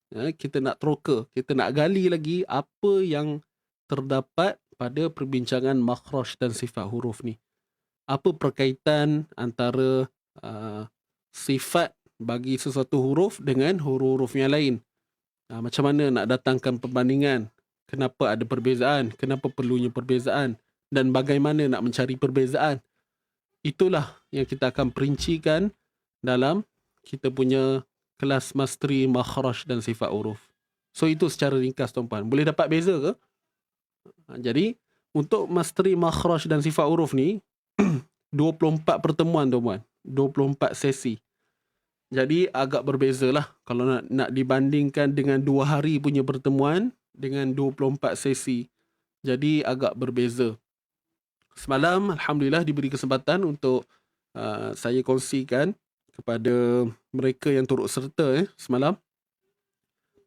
Kita nak teroka, kita nak gali lagi apa yang terdapat pada perbincangan makhraj dan sifat huruf ni. Apa perkaitan antara sifat bagi sesuatu huruf dengan huruf-huruf yang lain. Macam mana nak datangkan perbandingan, kenapa ada perbezaan, kenapa perlunya perbezaan, dan bagaimana nak mencari perbezaan. Itulah yang kita akan perincikan dalam kita punya kelas masteri makhraj dan sifat huruf. So itu secara ringkas tuan-puan. Boleh dapat beza ke? Jadi untuk masteri makhraj dan sifat huruf ni 24 pertemuan tuan-puan, 24 sesi. Jadi agak berbeza lah kalau nak dibandingkan dengan 2 hari punya pertemuan dengan 24 sesi. Jadi agak berbeza. Semalam alhamdulillah diberi kesempatan untuk saya kongsikan kepada mereka yang turut serta semalam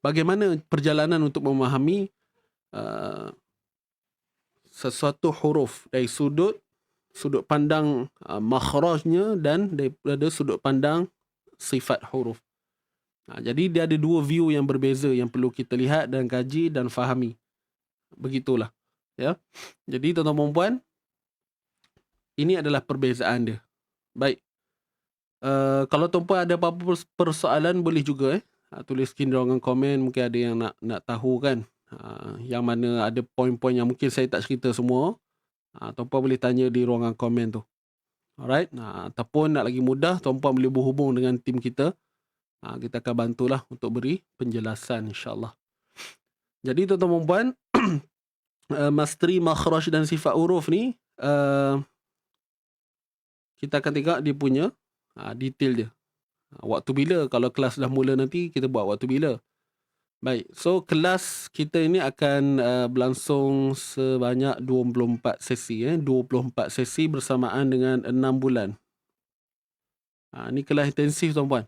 bagaimana perjalanan untuk memahami sesuatu huruf dari sudut pandang makhrajnya dan daripada sudut pandang sifat huruf. Jadi dia ada 2 view yang berbeza yang perlu kita lihat dan kaji dan fahami. Begitulah. Ya. Jadi tuan-tuan dan puan, ini adalah perbezaan dia. Baik. Kalau tuan-puan ada apa-apa persoalan boleh juga tuliskan di ruangan komen. Mungkin ada yang nak tahu kan. Yang mana ada poin-poin yang mungkin saya tak cerita semua. Tuan-puan boleh tanya di ruangan komen tu. Alright. Ataupun nak lagi mudah, tuan-puan boleh berhubung dengan tim kita. Kita akan bantulah untuk beri penjelasan insyaAllah. Jadi tuan-tuan dan puan, masteri makhraj dan sifat huruf ni, kita akan tengok dia punya detail dia. Waktu bila, kalau kelas dah mula nanti, kita buat waktu bila. Baik, so kelas kita ini akan berlangsung sebanyak 24 sesi. 24 sesi bersamaan dengan 6 bulan. Ini kelas intensif tuan-puan.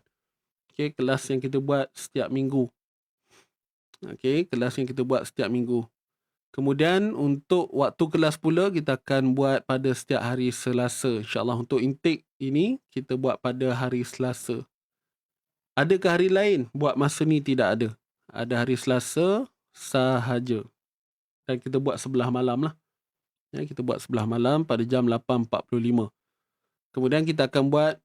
Okay, kelas yang kita buat setiap minggu. Okay, kelas yang kita buat setiap minggu. Kemudian untuk waktu kelas pula kita akan buat pada setiap hari Selasa. InsyaAllah untuk intake ini kita buat pada hari Selasa. Adakah hari lain buat masa ni? Tidak ada. Ada hari Selasa sahaja. Dan kita buat sebelah malam lah. Kita buat sebelah malam pada jam 8.45. Kemudian kita akan buat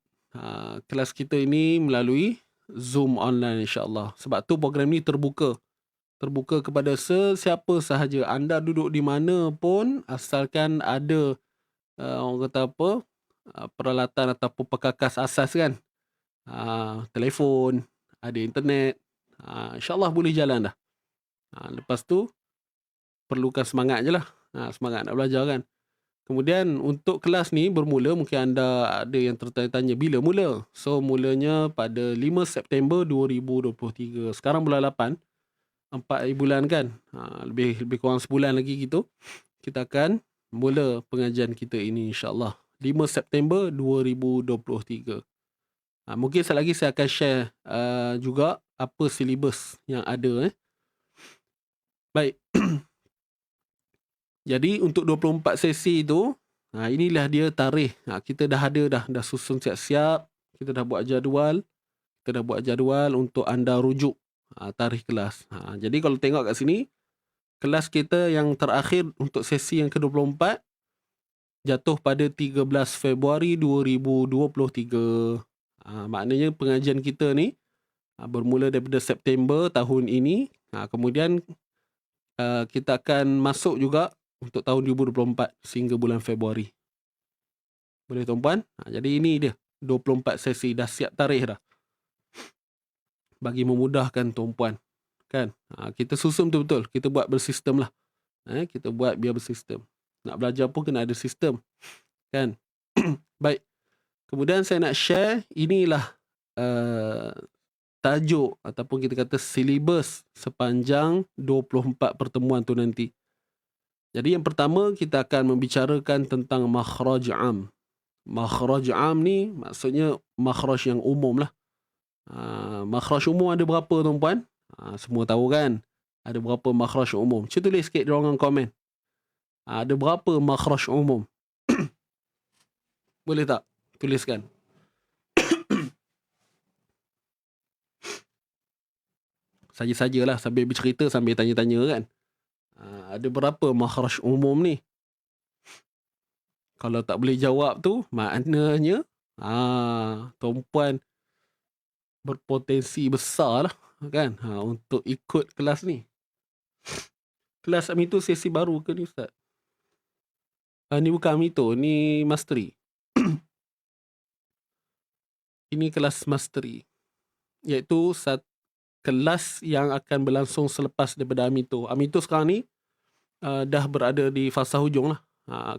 kelas kita ini melalui Zoom online insyaAllah. Sebab tu program ni terbuka kepada sesiapa sahaja. Anda duduk di mana pun, asalkan ada orang kata apa, peralatan ataupun perkakas asas kan, telefon, ada internet, insyaAllah boleh jalan dah. Lepas tu perlukan semangat je lah, semangat nak belajar kan. Kemudian untuk kelas ni bermula, mungkin anda ada yang tertanya-tanya bila mula. So mulanya pada 5 September 2023. Sekarang bulan 8, 4 bulan kan, lebih kurang sebulan lagi gitu, kita akan mula pengajian kita ini insyaAllah 5 September 2023. Mungkin sekali lagi saya akan share juga apa silibus yang ada. Baik. Jadi untuk 24 sesi tu, inilah dia tarikh. Kita dah ada dah susun siap-siap. Kita dah buat jadual. Kita dah buat jadual untuk anda rujuk tarikh kelas. Jadi kalau tengok kat sini, kelas kita yang terakhir untuk sesi yang ke-24 jatuh pada 13 Februari 2023. Maknanya pengajian kita ni bermula daripada September tahun ini. Kemudian kita akan masuk juga untuk tahun 2024 sehingga bulan Februari. Boleh tuan-puan? Jadi ini dia 24 sesi, dah siap tarikh dah. Bagi memudahkan tuan-puan. Kan? Kita susun betul-betul. Kita buat bersistem lah. Kita buat biar bersistem. Nak belajar pun kena ada sistem. Kan? Baik. Kemudian saya nak share, inilah tajuk ataupun kita kata silibus sepanjang 24 pertemuan tu nanti. Jadi yang pertama kita akan membicarakan tentang makhraj am. Makhraj am ni maksudnya makhraj yang umum lah. Makhraj umum ada berapa tuan-puan? Semua tahu kan? Ada berapa makhraj umum? Cuba tulis sikit di ruangan komen. Ada berapa makhraj umum? Boleh tak? Tuliskan. Saja-sajalah sambil bercerita sambil tanya-tanya kan. Ada berapa makhraj umum ni? Kalau tak boleh jawab tu, maknanya tuan-puan berpotensi besar lah kan untuk ikut kelas ni. Kelas Amito sesi baru ke ni Ustaz? Ni bukan Amito, ni Mastery. Ini kelas Mastery. Iaitu kelas yang akan berlangsung selepas daripada Amito. Amito sekarang ni dah berada di fasa hujung lah.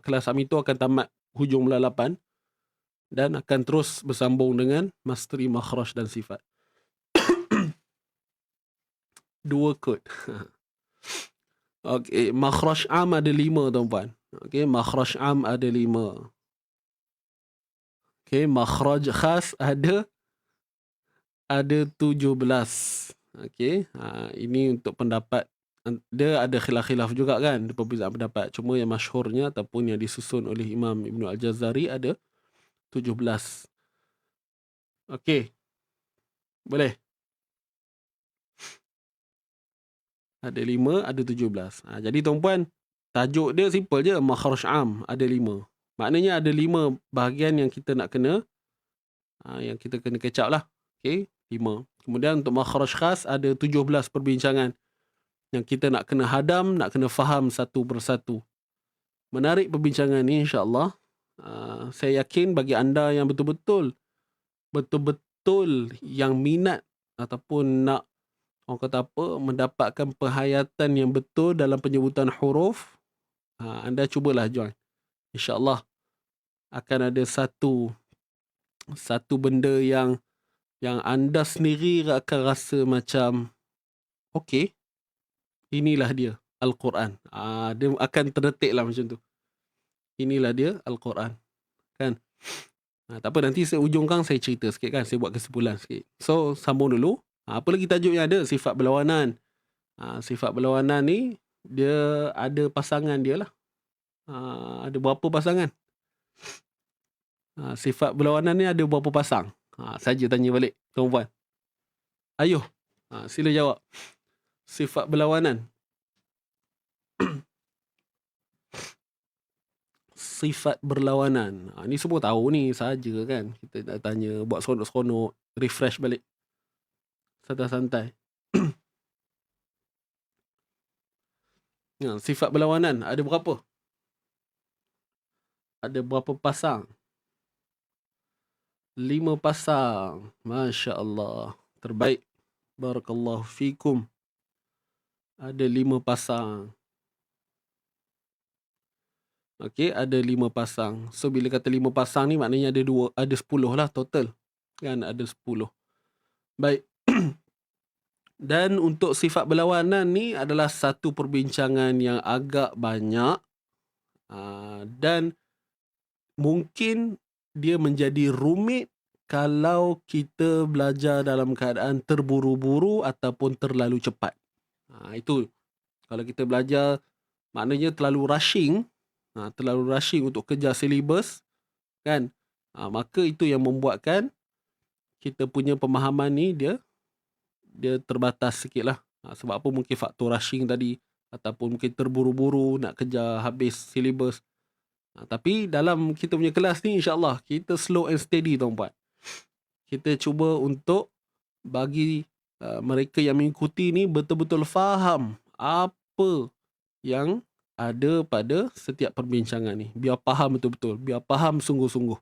Kelas Amito akan tamat hujung bulan 8 dan akan terus bersambung dengan Mastery Makhraj dan Sifat. Dua kod. Okey, makhraj am ada 5 tuan-puan. Okey, makhraj am ada 5. Okey, makhraj khas ada 17. Okey, ini untuk pendapat. Dia ada khilaf-khilaf juga kan, ada perbezaan pendapat. Cuma yang masyhurnya ataupun yang disusun oleh Imam Ibn Al-Jazari ada 17. Okey. Boleh. Ada 5, ada 17. Jadi tuan-puan, tajuk dia simple je, makhraj am ada 5. Maknanya ada 5 bahagian yang kita nak kena yang kita kena catch up lah. Okey, 5. Kemudian untuk makhraj khas ada 17 perbincangan yang kita nak kena hadam, nak kena faham satu persatu. Menarik perbincangan ni insya-Allah. Saya yakin bagi anda yang betul-betul yang minat ataupun nak orang kata apa, mendapatkan penghayatan yang betul dalam penyebutan huruf, anda cubalah join. InsyaAllah akan ada satu benda yang anda sendiri akan rasa macam okey, inilah dia Al-Quran. Dia akan terdetik lah macam tu. Inilah dia Al-Quran. Kan? Tak apa, nanti saya ujungkan saya cerita sikit kan. Saya buat kesimpulan sikit. So, sambung dulu. Apa lagi tajuk yang ada? Sifat berlawanan. Sifat berlawanan ni, dia ada pasangan dia lah. Ada berapa pasangan? Sifat berlawanan ni ada berapa pasang? Saja tanya balik, tuan-puan. Ayuh, sila jawab. Sifat berlawanan. Sifat berlawanan. Ni semua tahu ni saja kan. Kita nak tanya, buat seronok-seronok, refresh balik. Santai-santai. Sifat berlawanan ada berapa? Ada berapa pasang? 5 pasang. Masya Allah. Terbaik. Barakallahu fikum. Ada 5 pasang. Okey, ada 5 pasang. So bila kata 5 pasang ni maknanya ada 10 lah total. Kan ada 10. Baik. Dan untuk sifat berlawanan ni adalah satu perbincangan yang agak banyak. Dan mungkin dia menjadi rumit kalau kita belajar dalam keadaan terburu-buru ataupun terlalu cepat. Itu kalau kita belajar maknanya terlalu rushing, untuk kejar silibus kan. Maka itu yang membuatkan kita punya pemahaman ni dia terbatas sikit lah. Sebab apa? Mungkin faktor rushing tadi, ataupun mungkin terburu-buru nak kejar habis silibus. Tapi dalam kita punya kelas ni, insyaAllah kita slow and steady tuan-puan. Kita cuba untuk bagi mereka yang mengikuti ni betul-betul faham apa yang ada pada setiap perbincangan ni. Biar faham betul-betul, biar faham sungguh-sungguh.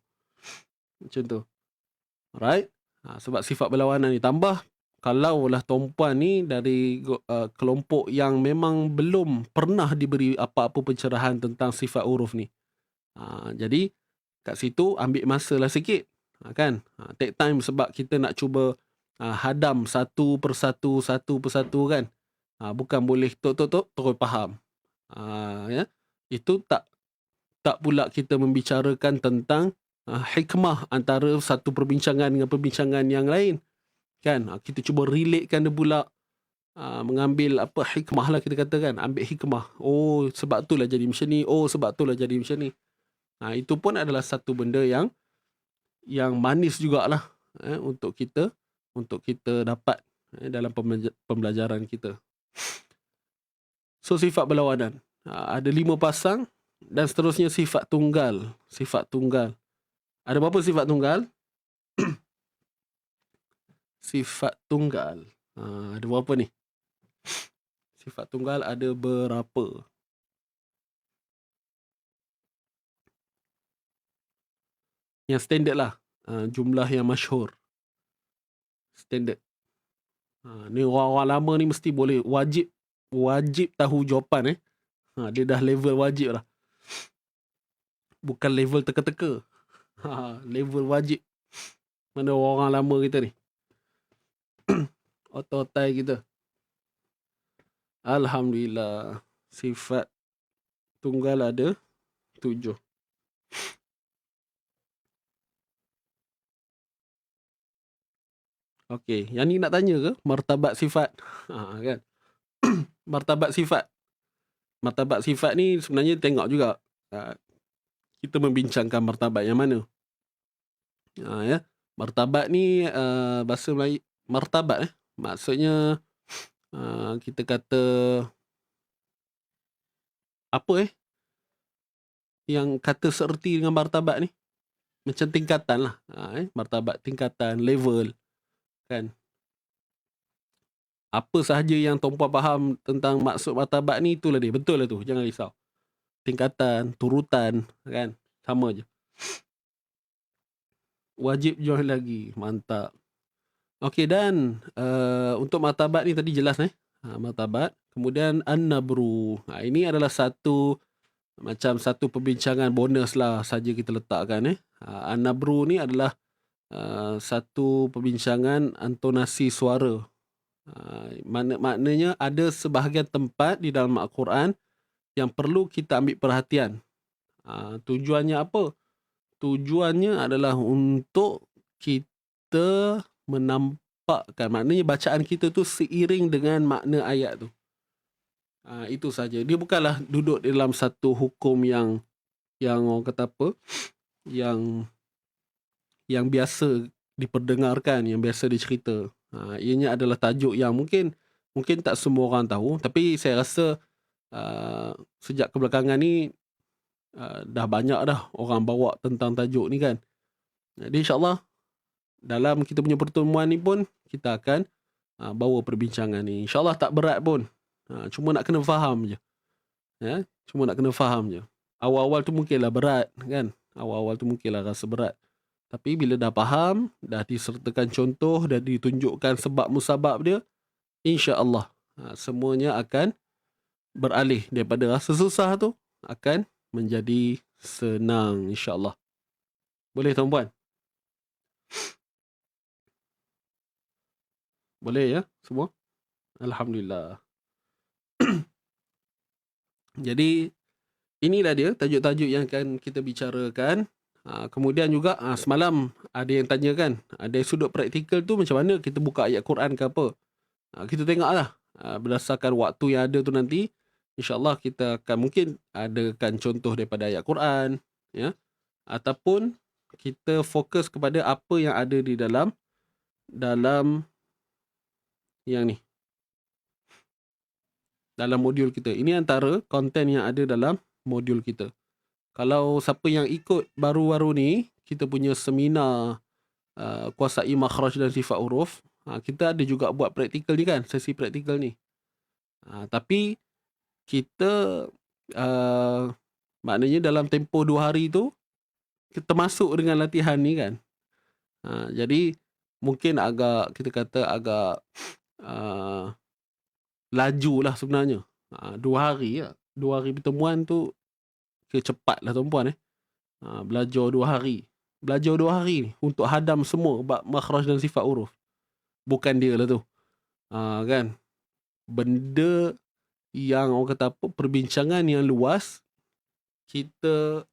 Macam tu. Alright? Sebab sifat berlawanan ni tambah, kalaulah tuan-puan ni dari kelompok yang memang belum pernah diberi apa-apa pencerahan tentang sifat huruf ni. Jadi kat situ ambil masa lah sikit. Kan? Take time sebab kita nak cuba hadam satu persatu kan. Bukan boleh tok terus faham. Ya. Itu tak pula kita membicarakan tentang hikmah antara satu perbincangan dengan perbincangan yang lain. Kan? Kita cuba relatekan dia pula. Mengambil apa hikmah lah kita katakan. Ambil hikmah. Oh, sebab tu lah jadi macam ni. Oh, sebab tu lah jadi macam ni. Itu pun adalah satu benda yang manis jugalah untuk kita dapat dalam pembelajaran kita. So sifat berlawanan ada 5 pasang, dan seterusnya sifat tunggal. Sifat tunggal. Ada berapa sifat tunggal? Sifat tunggal. Ada berapa ni? Sifat tunggal ada berapa? Yang standard lah. Jumlah yang masyhur. Standard. Ni orang-orang lama ni mesti boleh. Wajib tahu jawapan. Dia dah level wajib lah. Bukan level teka-teka. Level wajib. Mana orang lama kita ni. Ototai kita. Alhamdulillah. Sifat tunggal ada 7. Okey, yang ni nak tanya ke? Martabat sifat. Kan? Martabat sifat. Martabat sifat ni sebenarnya tengok juga. Kita membincangkan martabat yang mana. Ya. Martabat ni bahasa Melayu, martabat maksudnya kita kata apa yang kata seerti dengan martabat ni? Macam tingkatan lah. Martabat, tingkatan, level. Kan? Apa sahaja yang tuan-puan faham tentang maksud martabat ni, itulah dia. Betul lah tu. Jangan risau. Tingkatan, turutan, kan? Sama je. Wajib join lagi. Mantap. Okey, dan untuk martabat ni tadi jelas martabat. Kemudian an-nabru. Ini adalah satu perbincangan bonus lah saja kita letakkan. An-nabru ni adalah satu perbincangan intonasi suara. Maknanya ada sebahagian tempat di dalam Al-Quran yang perlu kita ambil perhatian. Tujuannya apa? Tujuannya adalah untuk kita menampakkan, maknanya bacaan kita tu seiring dengan makna ayat tu. Itu saja. Dia bukanlah duduk dalam satu hukum yang orang kata apa, yang biasa diperdengarkan, yang biasa dicerita. Ianya adalah tajuk yang mungkin tak semua orang tahu, tapi saya rasa sejak kebelakangan ni dah banyak dah orang bawa tentang tajuk ni kan. Jadi insyaAllah dalam kita punya pertemuan ni pun kita akan bawa perbincangan ni. InsyaAllah tak berat pun. Cuma nak kena faham je. Cuma nak kena faham je. Awal-awal tu mungkinlah berat kan. Awal-awal tu mungkinlah rasa berat. Tapi bila dah faham, dah disertakan contoh, dah ditunjukkan sebab musabab dia, insya-Allah semuanya akan beralih daripada rasa susah tu akan menjadi senang insya-Allah. Boleh tuan-puan? Boleh ya semua? Alhamdulillah. Jadi inilah dia tajuk-tajuk yang akan kita bicarakan. Kemudian juga semalam ada yang tanya kan, ada sudut praktikal tu macam mana kita buka ayat Quran ke apa. Kita tengoklah berdasarkan waktu yang ada tu nanti InsyaAllah kita akan mungkin adakan contoh daripada ayat Quran, ya, ataupun kita fokus kepada apa yang ada di dalam yang ni, dalam modul kita. Ini antara konten yang ada dalam modul kita. Kalau siapa yang ikut baru-baru ni, kita punya seminar kuasai makhraj dan sifat huruf, kita ada juga buat praktikal ni kan, sesi praktikal ni. Tapi kita maknanya dalam tempoh 2 hari tu kita masuk dengan latihan ni kan. Jadi mungkin agak, kita kata agak laju lah sebenarnya. 2 hari lah. 2 hari pertemuan tu cepat lah tuan-puan. Belajar 2 hari. Belajar 2 hari ni untuk hadam semua bab makhraj dan sifat huruf. Bukan dia lah tu. Kan? Benda yang orang kata apa, perbincangan yang luas, kita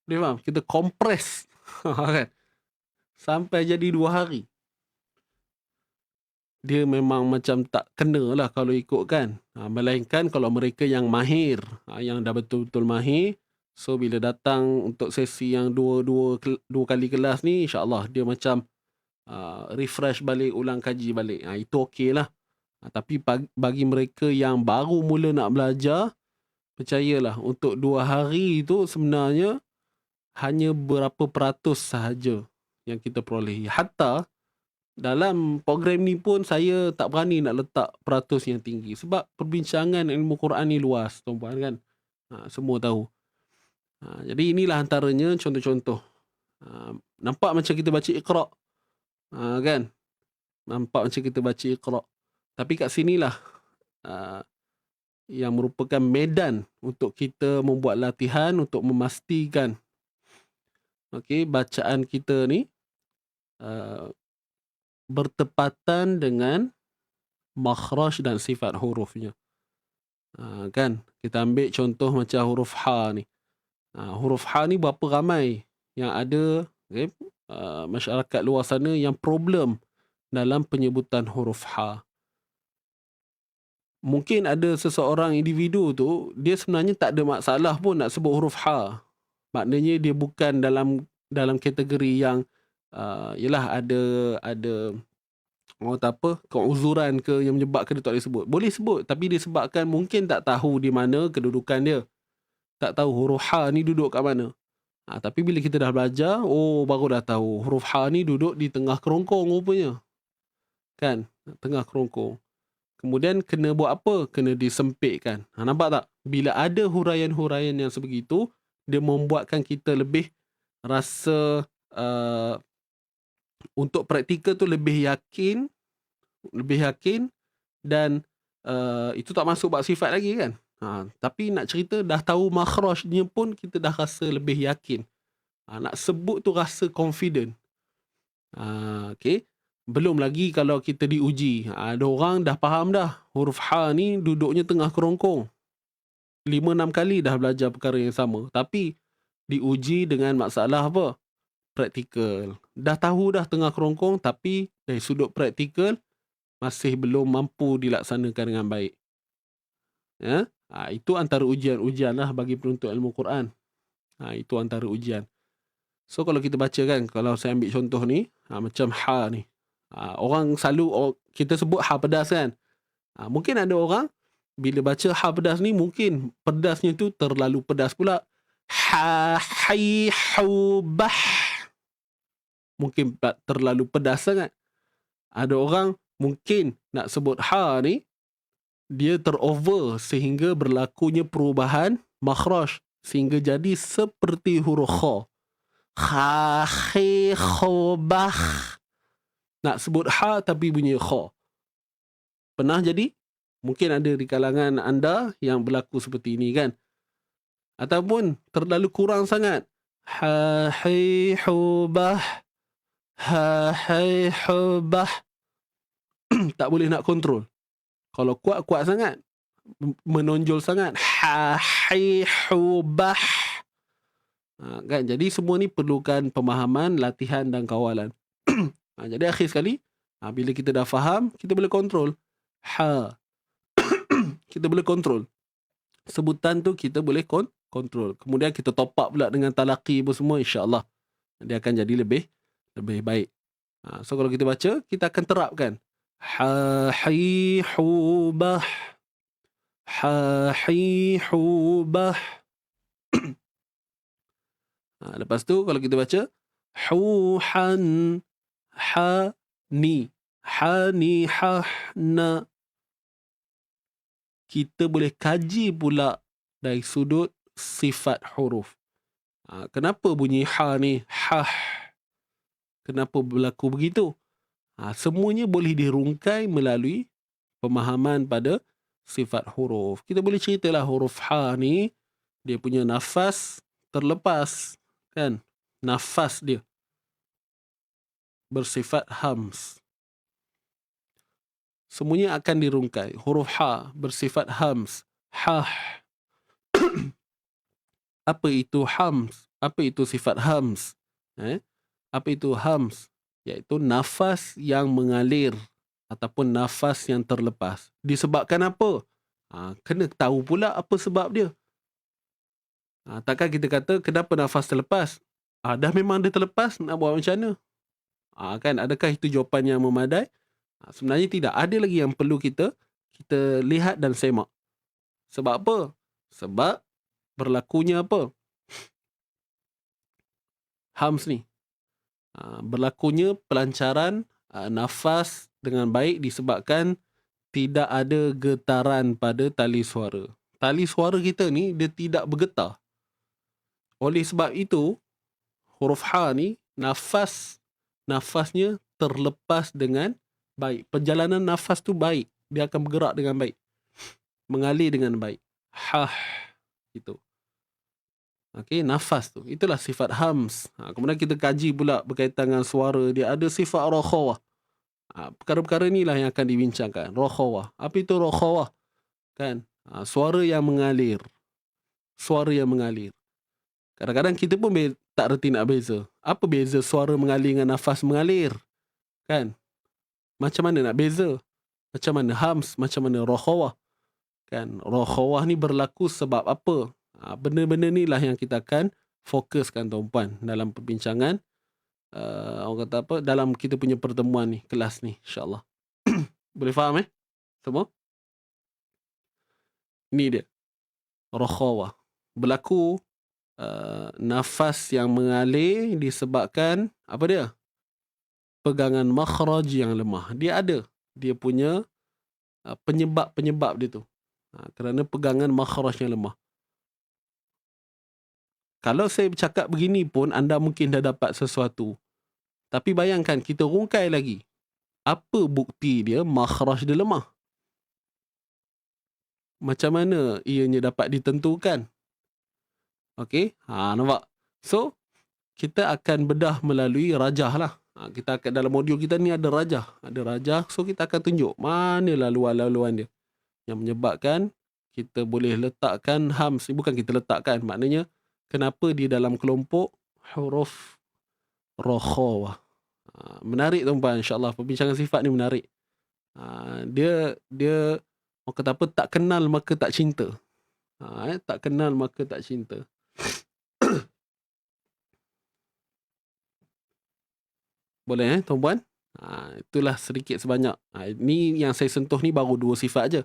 dia faham? Kita kompres kan? Sampai jadi 2 hari. Dia memang macam tak kena lah kalau ikut kan. Melainkan kalau mereka yang mahir, yang dah betul-betul mahir, so bila datang untuk sesi yang dua kali kelas ni, insyaAllah dia macam refresh balik, ulang kaji balik. Itu okey lah. Tapi bagi mereka yang baru mula nak belajar, percayalah untuk 2 hari itu sebenarnya hanya berapa peratus sahaja yang kita perolehi. Hatta dalam program ni pun saya tak berani nak letak peratus yang tinggi. Sebab perbincangan ilmu Quran ni luas, tuan-puan kan. Semua tahu. Jadi inilah antaranya contoh-contoh. Nampak macam kita baca Iqra. Kan? Nampak macam kita baca Iqra. Tapi kat sinilah yang merupakan medan untuk kita membuat latihan untuk memastikan bacaan kita ni bertepatan dengan makhraj dan sifat hurufnya. Kan? Kita ambil contoh macam huruf H ni. Huruf H ni berapa ramai yang ada masyarakat luar sana yang problem dalam penyebutan huruf H. Mungkin ada seseorang individu tu, dia sebenarnya tak ada masalah pun nak sebut huruf H. Maknanya dia bukan dalam kategori yang yelah ada orang kata apa, keuzuran ke yang menyebabkan dia tak boleh sebut. Boleh sebut, tapi disebabkan mungkin tak tahu di mana kedudukan dia. Tak tahu huruf H ni duduk kat mana. Tapi bila kita dah belajar, baru dah tahu huruf H ni duduk di tengah kerongkong rupanya. Kan? Tengah kerongkong. Kemudian kena buat apa? Kena disempitkan. Nampak tak? Bila ada huraian-huraian yang sebegitu, dia membuatkan kita lebih rasa untuk praktikal tu lebih yakin dan itu tak masuk bab sifat lagi kan. Tapi nak cerita dah tahu makhrajnya pun kita dah rasa lebih yakin. Nak sebut tu rasa confident. Okay. Belum lagi kalau kita diuji. Ada orang dah faham dah huruf H ni duduknya tengah kerongkong. 5-6 kali dah belajar perkara yang sama. Tapi diuji dengan masalah apa? Praktikal. Dah tahu dah tengah kerongkong, tapi dari sudut praktikal masih belum mampu dilaksanakan dengan baik. Ya? Itu antara ujian-ujian lah bagi penuntut ilmu Quran. Itu antara ujian. So kalau kita baca kan, kalau saya ambil contoh ni, macam H ni. Orang selalu kita sebut H pedas kan. Mungkin ada orang bila baca H pedas ni, mungkin pedasnya tu terlalu pedas pula. Ha, hai, hu, bah. Mungkin terlalu pedas sangat. Ada orang mungkin nak sebut H ni, dia terover sehingga berlakunya perubahan makhraj. Sehingga jadi seperti huruf Kha. Kha, khi, khu, bah. Nak sebut H tapi bunyi Kha. Pernah jadi? Mungkin ada di kalangan anda yang berlaku seperti ini kan. Ataupun terlalu kurang sangat. Ha, hi, hu, bah. Ha, hi, hu, bah. Tak boleh nak kontrol. Kalau kuat-kuat sangat, menonjol sangat. Ha, hi, hu, bah. Kan? Jadi semua ni perlukan pemahaman, latihan dan kawalan. Jadi akhir sekali, bila kita dah faham, kita boleh kontrol. Ha. kita boleh kontrol. Sebutan tu kita boleh kontrol. Kemudian kita top up pula dengan talaqi pun semua, insya-Allah dia akan jadi lebih baik. So kalau kita baca, kita akan terapkan ha hi hu bah, ha hi hu bah. Lepas tu kalau kita baca hu han ha ni ha na, kita boleh kaji pula dari sudut sifat huruf. Kenapa bunyi ha ni hah? Kenapa berlaku begitu? Semuanya boleh dirungkai melalui pemahaman pada sifat huruf. Kita boleh ceritalah huruf ha ni dia punya nafas terlepas, kan? Nafas dia bersifat hams. Semuanya akan dirungkai. Huruf ha bersifat hams. Hah. Apa itu hams? Apa itu sifat hams? Apa itu hams? Iaitu nafas yang mengalir ataupun nafas yang terlepas. Disebabkan apa? Kena tahu pula apa sebab dia. Takkan kita kata kenapa nafas terlepas? Dah memang dia terlepas, nak buat macam mana? Kan, adakah itu jawapan yang memadai? Sebenarnya tidak. Ada lagi yang perlu kita lihat dan semak. Sebab apa? Sebab berlakunya apa? Hams ni. Berlakunya pelancaran nafas dengan baik disebabkan tidak ada getaran pada tali suara. Tali suara kita ni dia tidak bergetar. Oleh sebab itu, huruf ha ni nafasnya terlepas dengan baik. Perjalanan nafas tu baik. Dia akan bergerak dengan baik. Mengalir dengan baik. Hah. Itu. Okey, nafas tu. Itulah sifat hams. Kemudian kita kaji pula berkaitan dengan suara. Dia ada sifat rokhawah. Perkara-perkara inilah yang akan dibincangkan. Rokhawah. Apa itu rokhawah? Kan? Suara yang mengalir. Suara yang mengalir. Kadang-kadang kita pun tak reti nak beza. Apa beza suara mengalir dengan nafas mengalir? Kan? Macam mana nak beza? Macam mana hams? Macam mana rokhawah? Kan? Rokhawah ni berlaku sebab apa? Benda-benda ni lah yang kita akan fokuskan, tuan-puan, dalam perbincangan orang kata apa, dalam kita punya pertemuan ni, kelas ni, insyaAllah. Boleh faham semua? Ni dia rokhawah. Berlaku nafas yang mengalir disebabkan apa dia? Pegangan makhraj yang lemah. Dia ada dia punya penyebab dia tu. Kerana pegangan makhraj yang lemah. Kalau saya bercakap begini pun anda mungkin dah dapat sesuatu. Tapi bayangkan kita rungkai lagi. Apa bukti dia makhraj dia lemah? Macam mana ianya dapat ditentukan? Okey, nampak? So, kita akan bedah melalui rajah lah. Kita akan, dalam modul kita ni ada rajah. Ada rajah, so kita akan tunjuk mana laluan-laluan dia. Yang menyebabkan kita boleh letakkan hams. Bukan kita letakkan, maknanya kenapa di dalam kelompok huruf rokhawah. Menarik, tuan-puan, insyaAllah. Perbincangan sifat ni menarik. Dia orang kata apa, tak kenal maka tak cinta. Tak kenal maka tak cinta. Boleh tuan-puan? Itulah sedikit sebanyak. Ni yang saya sentuh ni baru 2 sifat je.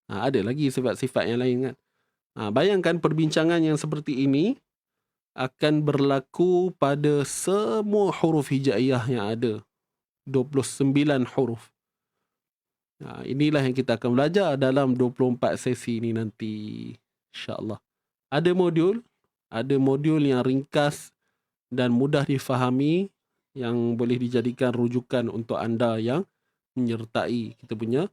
Ada lagi sifat-sifat yang lain kan. Bayangkan perbincangan yang seperti ini akan berlaku pada semua huruf hijaiyah yang ada. 29 huruf. Inilah yang kita akan belajar dalam 24 sesi ini nanti, insyaAllah. Ada modul yang ringkas dan mudah difahami yang boleh dijadikan rujukan untuk anda yang menyertai kita punya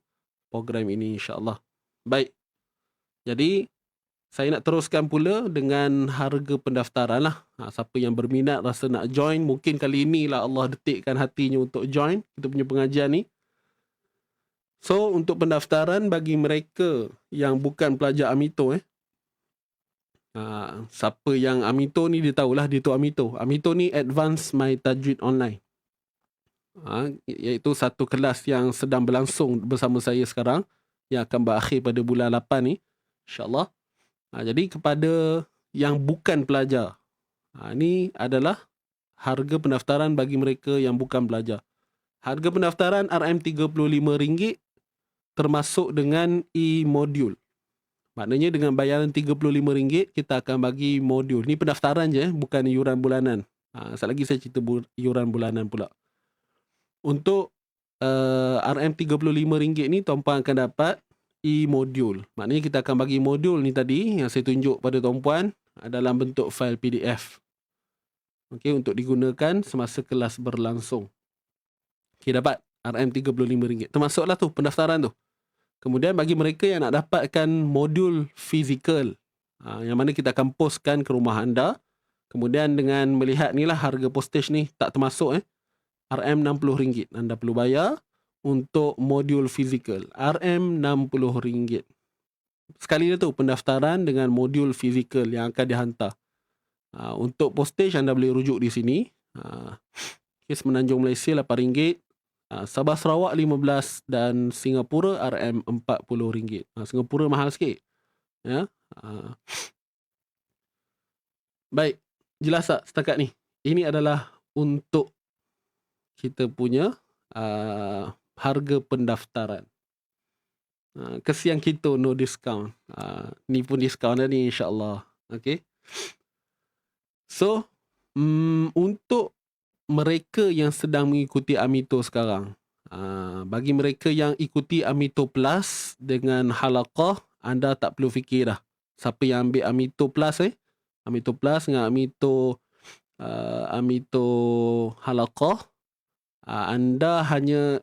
program ini, insyaAllah. Baik. Jadi, saya nak teruskan pula dengan harga pendaftaran lah. Siapa yang berminat rasa nak join, mungkin kali inilah Allah detikkan hatinya untuk join kita punya pengajian ni. So, untuk pendaftaran bagi mereka yang bukan pelajar Amito, siapa yang Amito ni dia tahulah dia tu Amito. Amito ni Advanced My Tajwid Online. Iaitu satu kelas yang sedang berlangsung bersama saya sekarang. yang akan berakhir pada bulan 8 ni, insyaAllah. Jadi kepada yang bukan pelajar, ni adalah harga pendaftaran bagi mereka yang bukan pelajar. Harga pendaftaran RM35 termasuk dengan e-modul. Maknanya dengan bayaran RM35 kita akan bagi modul. Ni pendaftaran je, bukan iuran bulanan. Sekali lagi saya cerita iuran bulanan pula. Untuk RM35 ni tuan-puan akan dapat e-modul. Maknanya kita akan bagi modul ni tadi yang saya tunjuk pada tuan-puan dalam bentuk fail PDF. Okey, untuk digunakan semasa kelas berlangsung. Okey, dapat RM35. Termasuklah tu pendaftaran tu. Kemudian bagi mereka yang nak dapatkan modul fizikal, yang mana kita akan postkan ke rumah anda. Kemudian dengan melihat ni lah harga postage ni tak termasuk RM60 anda perlu bayar untuk modul fizikal. RM60. Sekali tu pendaftaran dengan modul fizikal yang akan dihantar. Untuk postage anda boleh rujuk di sini. Kes Semenanjung Malaysia RM8. Sabah Sarawak 15 dan Singapura RM40. Singapura mahal sikit. Ya. Baik, jelas tak setakat ni? Ini adalah untuk kita punya harga pendaftaran. Kesian kita no discount. Ni pun diskaun dah ni insya-Allah. Okey. So, untuk mereka yang sedang mengikuti Amito sekarang, bagi mereka yang ikuti Amito Plus dengan halaqah, anda tak perlu fikir dah. Siapa yang ambil Amito Plus Amito Plus dengan Amito halaqah, anda hanya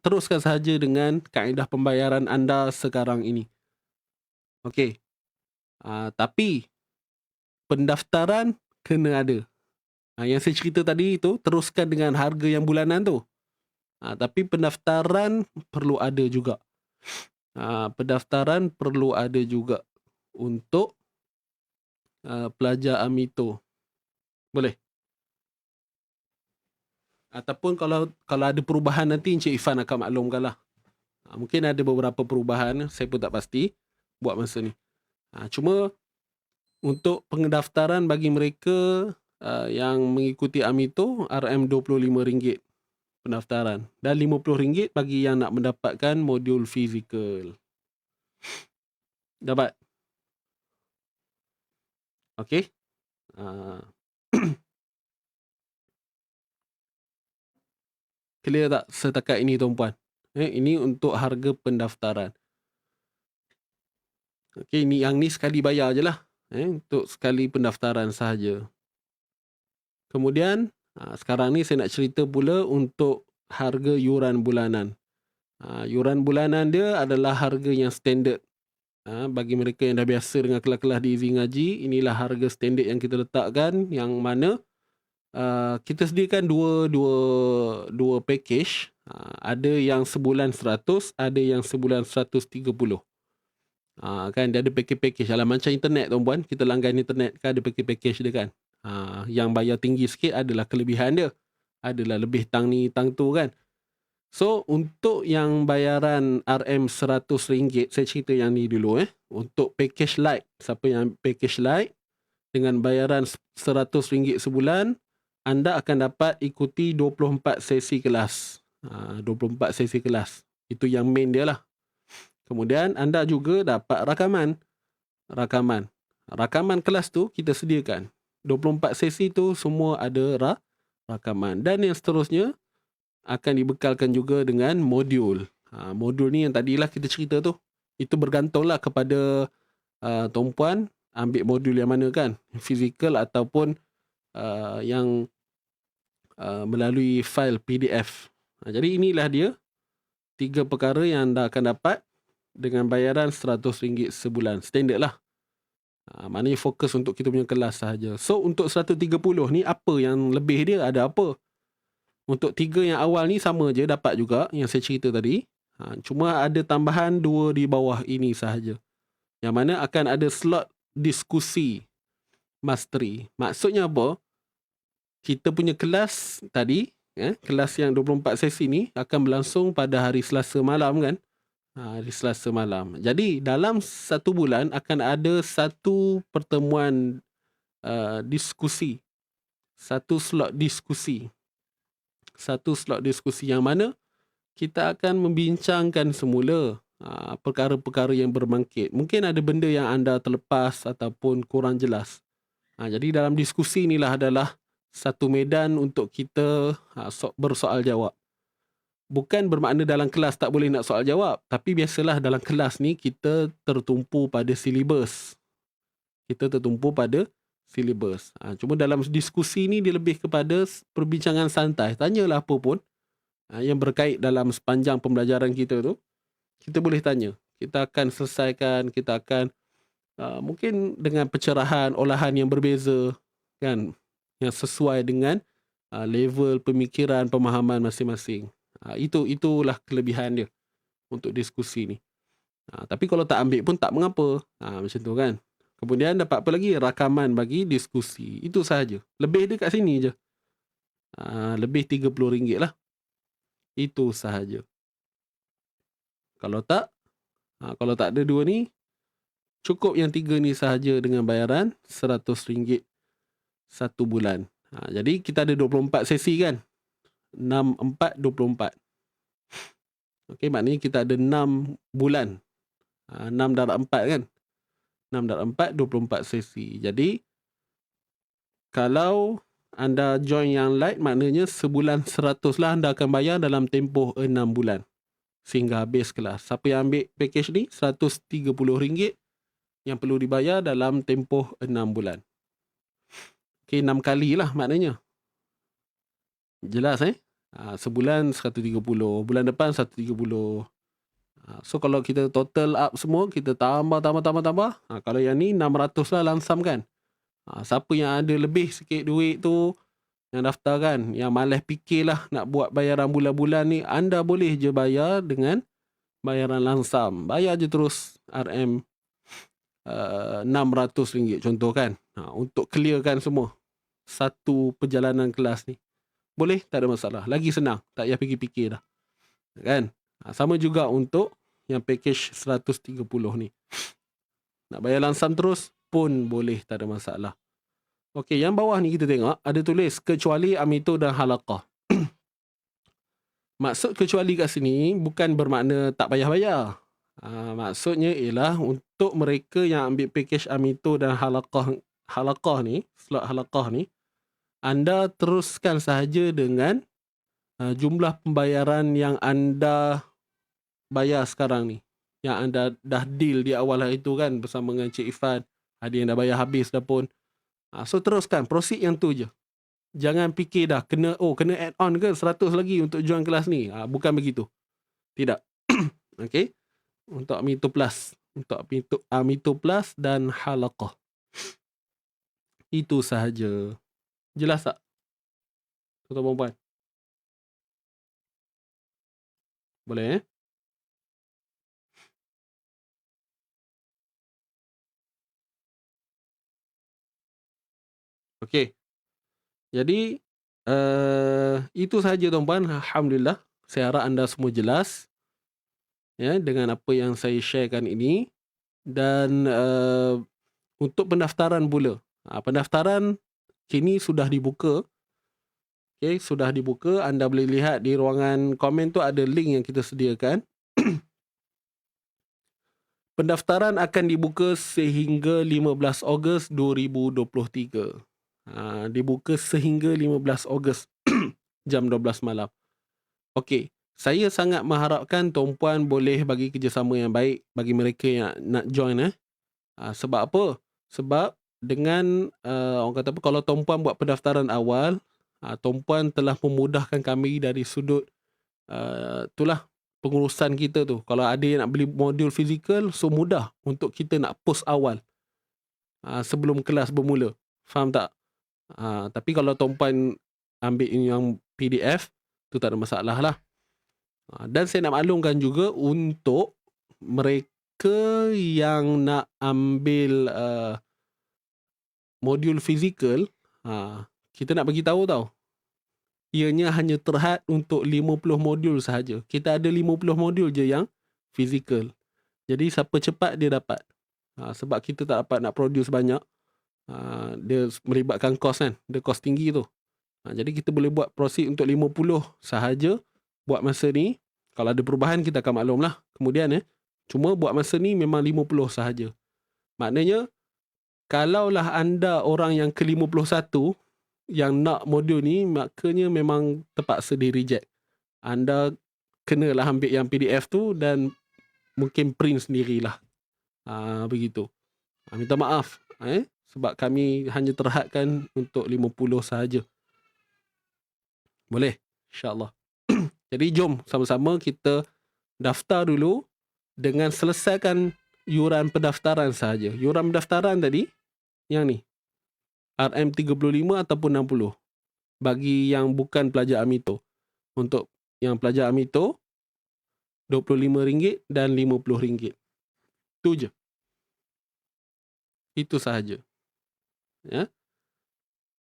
teruskan sahaja dengan kaedah pembayaran anda sekarang ini. Okey. Tapi pendaftaran kena ada. Yang saya cerita tadi tu teruskan dengan harga yang bulanan tu. Tapi pendaftaran perlu ada juga. Pendaftaran perlu ada juga untuk pelajar Amito. Boleh? Ataupun kalau ada perubahan nanti Encik Ifan akan maklumkan lah. Mungkin ada beberapa perubahan, saya pun tak pasti buat masa ni. Cuma untuk pendaftaran bagi mereka yang mengikuti Amito RM25 pendaftaran dan RM50 bagi yang nak mendapatkan modul fizikal. Dapat? Okey. Clear tak setakat ini tuan-puan? Ini untuk harga pendaftaran. Okey, yang ni sekali bayar je lah. Untuk sekali pendaftaran sahaja. Kemudian, sekarang ni saya nak cerita pula untuk harga yuran bulanan. Yuran bulanan dia adalah harga yang standard. Bagi mereka yang dah biasa dengan kelas-kelas di Easy Ngaji, inilah harga standard yang kita letakkan, yang mana kita sediakan dua package. Ada yang sebulan 100, ada yang sebulan 130. Kan dia ada package-package. Macam internet tuan-puan, kita langgan internet kan ada package-package dia kan. Yang bayar tinggi sikit adalah kelebihan dia. Adalah lebih tang ni tang tu kan. So untuk yang bayaran RM100, saya cerita yang ni dulu Untuk package light, siapa yang package light dengan bayaran RM100 sebulan, anda akan dapat ikuti 24 sesi kelas. 24 sesi kelas. Itu yang main dia lah. Kemudian anda juga dapat rakaman. Rakaman kelas tu kita sediakan. 24 sesi tu semua ada rakaman. Dan yang seterusnya akan dibekalkan juga dengan modul. Modul ni yang tadilah kita cerita tu. Itu bergantunglah kepada tuan-puan ambil modul yang mana kan. Fizikal ataupun yang melalui file PDF. Jadi inilah dia 3 perkara yang anda akan dapat dengan bayaran RM100 sebulan. Standard lah. Maknanya fokus untuk kita punya kelas sahaja. So untuk 130 ni apa yang lebih dia, ada apa? Untuk 3 yang awal ni sama je, dapat juga yang saya cerita tadi. Cuma ada tambahan 2 di bawah ini sahaja. Yang mana akan ada slot diskusi mastery. Maksudnya apa? Kita punya kelas tadi, kelas yang 24 sesi ni akan berlangsung pada hari Selasa malam kan. Hari Selasa malam. Jadi dalam satu bulan akan ada satu pertemuan diskusi. Satu slot diskusi. Satu slot diskusi yang mana kita akan membincangkan semula perkara-perkara yang berbangkit. Mungkin ada benda yang anda terlepas ataupun kurang jelas. Jadi dalam diskusi inilah adalah satu medan untuk kita bersoal jawab. Bukan bermakna dalam kelas tak boleh nak soal jawab. Tapi biasalah dalam kelas ni kita tertumpu pada silibus. Cuma dalam diskusi ni dia lebih kepada perbincangan santai. Tanyalah apa pun yang berkait dalam sepanjang pembelajaran kita tu. Kita boleh tanya. Kita akan selesaikan, kita akan mungkin dengan pencerahan, olahan yang berbeza kan, yang sesuai dengan level pemikiran, pemahaman masing-masing. Itulah kelebihan dia untuk diskusi ni. Tapi kalau tak ambil pun tak mengapa. Macam tu kan. Kemudian dapat apa lagi? Rakaman bagi diskusi. Itu sahaja. Lebih dia kat sini je. Lebih RM30 lah. Itu sahaja. Kalau tak ada dua ni, cukup yang 3 ni sahaja dengan bayaran RM100 satu bulan. Jadi kita ada 24 sesi kan? 6, 4, 24. Okey, maknanya kita ada 6 bulan. 6 darab 4 kan? 6 darab 4, 24 sesi. Jadi, kalau anda join yang light, maknanya sebulan 100 lah anda akan bayar dalam tempoh 6 bulan. Sehingga habis kelas. Siapa yang ambil package ni, RM130 yang perlu dibayar dalam tempoh 6 bulan. Okey, 6 kali lah maknanya. Jelas sebulan 130, bulan depan 130. So kalau kita total up semua, kita tambah. Kalau yang ni 600 lah langsam kan. Siapa yang ada lebih sikit duit tu, yang daftar kan, yang malas fikirlah nak buat bayaran bulan-bulan ni, anda boleh je bayar dengan bayaran langsam. Bayar je terus RM RM600 contoh kan. Untuk clearkan semua satu perjalanan kelas ni. Boleh, tak ada masalah. Lagi senang, tak payah fikir-fikir dah. Kan? Sama juga untuk yang package 130 ni. Nak bayar langsam terus pun boleh, tak ada masalah. Okey, yang bawah ni kita tengok ada tulis kecuali amito dan halaqah. Maksud kecuali kat sini bukan bermakna tak payah bayar. Maksudnya ialah untuk mereka yang ambil package amito dan halaqah ni, slot halaqah ni, anda teruskan sahaja dengan jumlah pembayaran yang anda bayar sekarang ni. Yang anda dah deal di awal hari tu kan bersama dengan Cik Ifan. Ada yang dah bayar habis dah pun. So teruskan, proceed yang tu je. Jangan fikir dah kena add on ke 100 lagi untuk join kelas ni. Bukan begitu. Tidak. Okey. Untuk Amito Plus. Untuk Amito Plus dan halaqah. Itu sahaja. Jelas tak? Tuan-tuan perempuan? Boleh Okey. Jadi itu sahaja tuan-tuan. Alhamdulillah. Saya harap anda semua jelas dengan apa yang saya sharekan ini. Dan untuk pendaftaran pula. Pendaftaran kini sudah dibuka. Okey, sudah dibuka. Anda boleh lihat di ruangan komen tu ada link yang kita sediakan. Pendaftaran akan dibuka sehingga 15 Ogos 2023. Dibuka sehingga 15 Ogos jam 12 malam. Okey, saya sangat mengharapkan tuan-puan boleh bagi kerjasama yang baik bagi mereka yang nak join. Sebab apa? Sebab dengan orang kata apa, kalau tuan-puan buat pendaftaran awal, tuan-puan telah memudahkan kami dari sudut itulah pengurusan kita tu. Kalau ada yang nak beli modul fizikal, so mudah untuk kita nak post awal sebelum kelas bermula. Faham tak? Tapi kalau tuan-puan ambil yang PDF, tu tak ada masalah lah. Dan saya nak maklumkan juga untuk mereka yang nak ambil modul fizikal, kita nak bagi tahu tau. Ianya hanya terhad untuk 50 modul sahaja. Kita ada 50 modul je yang fizikal. Jadi siapa cepat dia dapat. Sebab kita tak dapat nak produce banyak, dia melibatkan kos kan, dia kos tinggi tu. Jadi kita boleh buat proceed untuk 50 sahaja buat masa ni. Kalau ada perubahan kita akan maklum lah kemudian cuma buat masa ni memang 50 sahaja. Maknanya kalaulah anda orang yang ke-51 yang nak modul ni, maknanya memang terpaksa di reject. Anda kenalah ambil yang PDF tu dan mungkin print sendirilah. Begitu. Minta maaf sebab kami hanya terhadkan untuk 50 sahaja. Boleh? InsyaAllah. Jadi jom sama-sama kita daftar dulu dengan selesaikan yuran pendaftaran sahaja. Yuran pendaftaran tadi yang ni RM35 ataupun 60 bagi yang bukan pelajar AMITO. Untuk yang pelajar AMITO RM25 dan RM50. Itu je. Itu sahaja. Ya.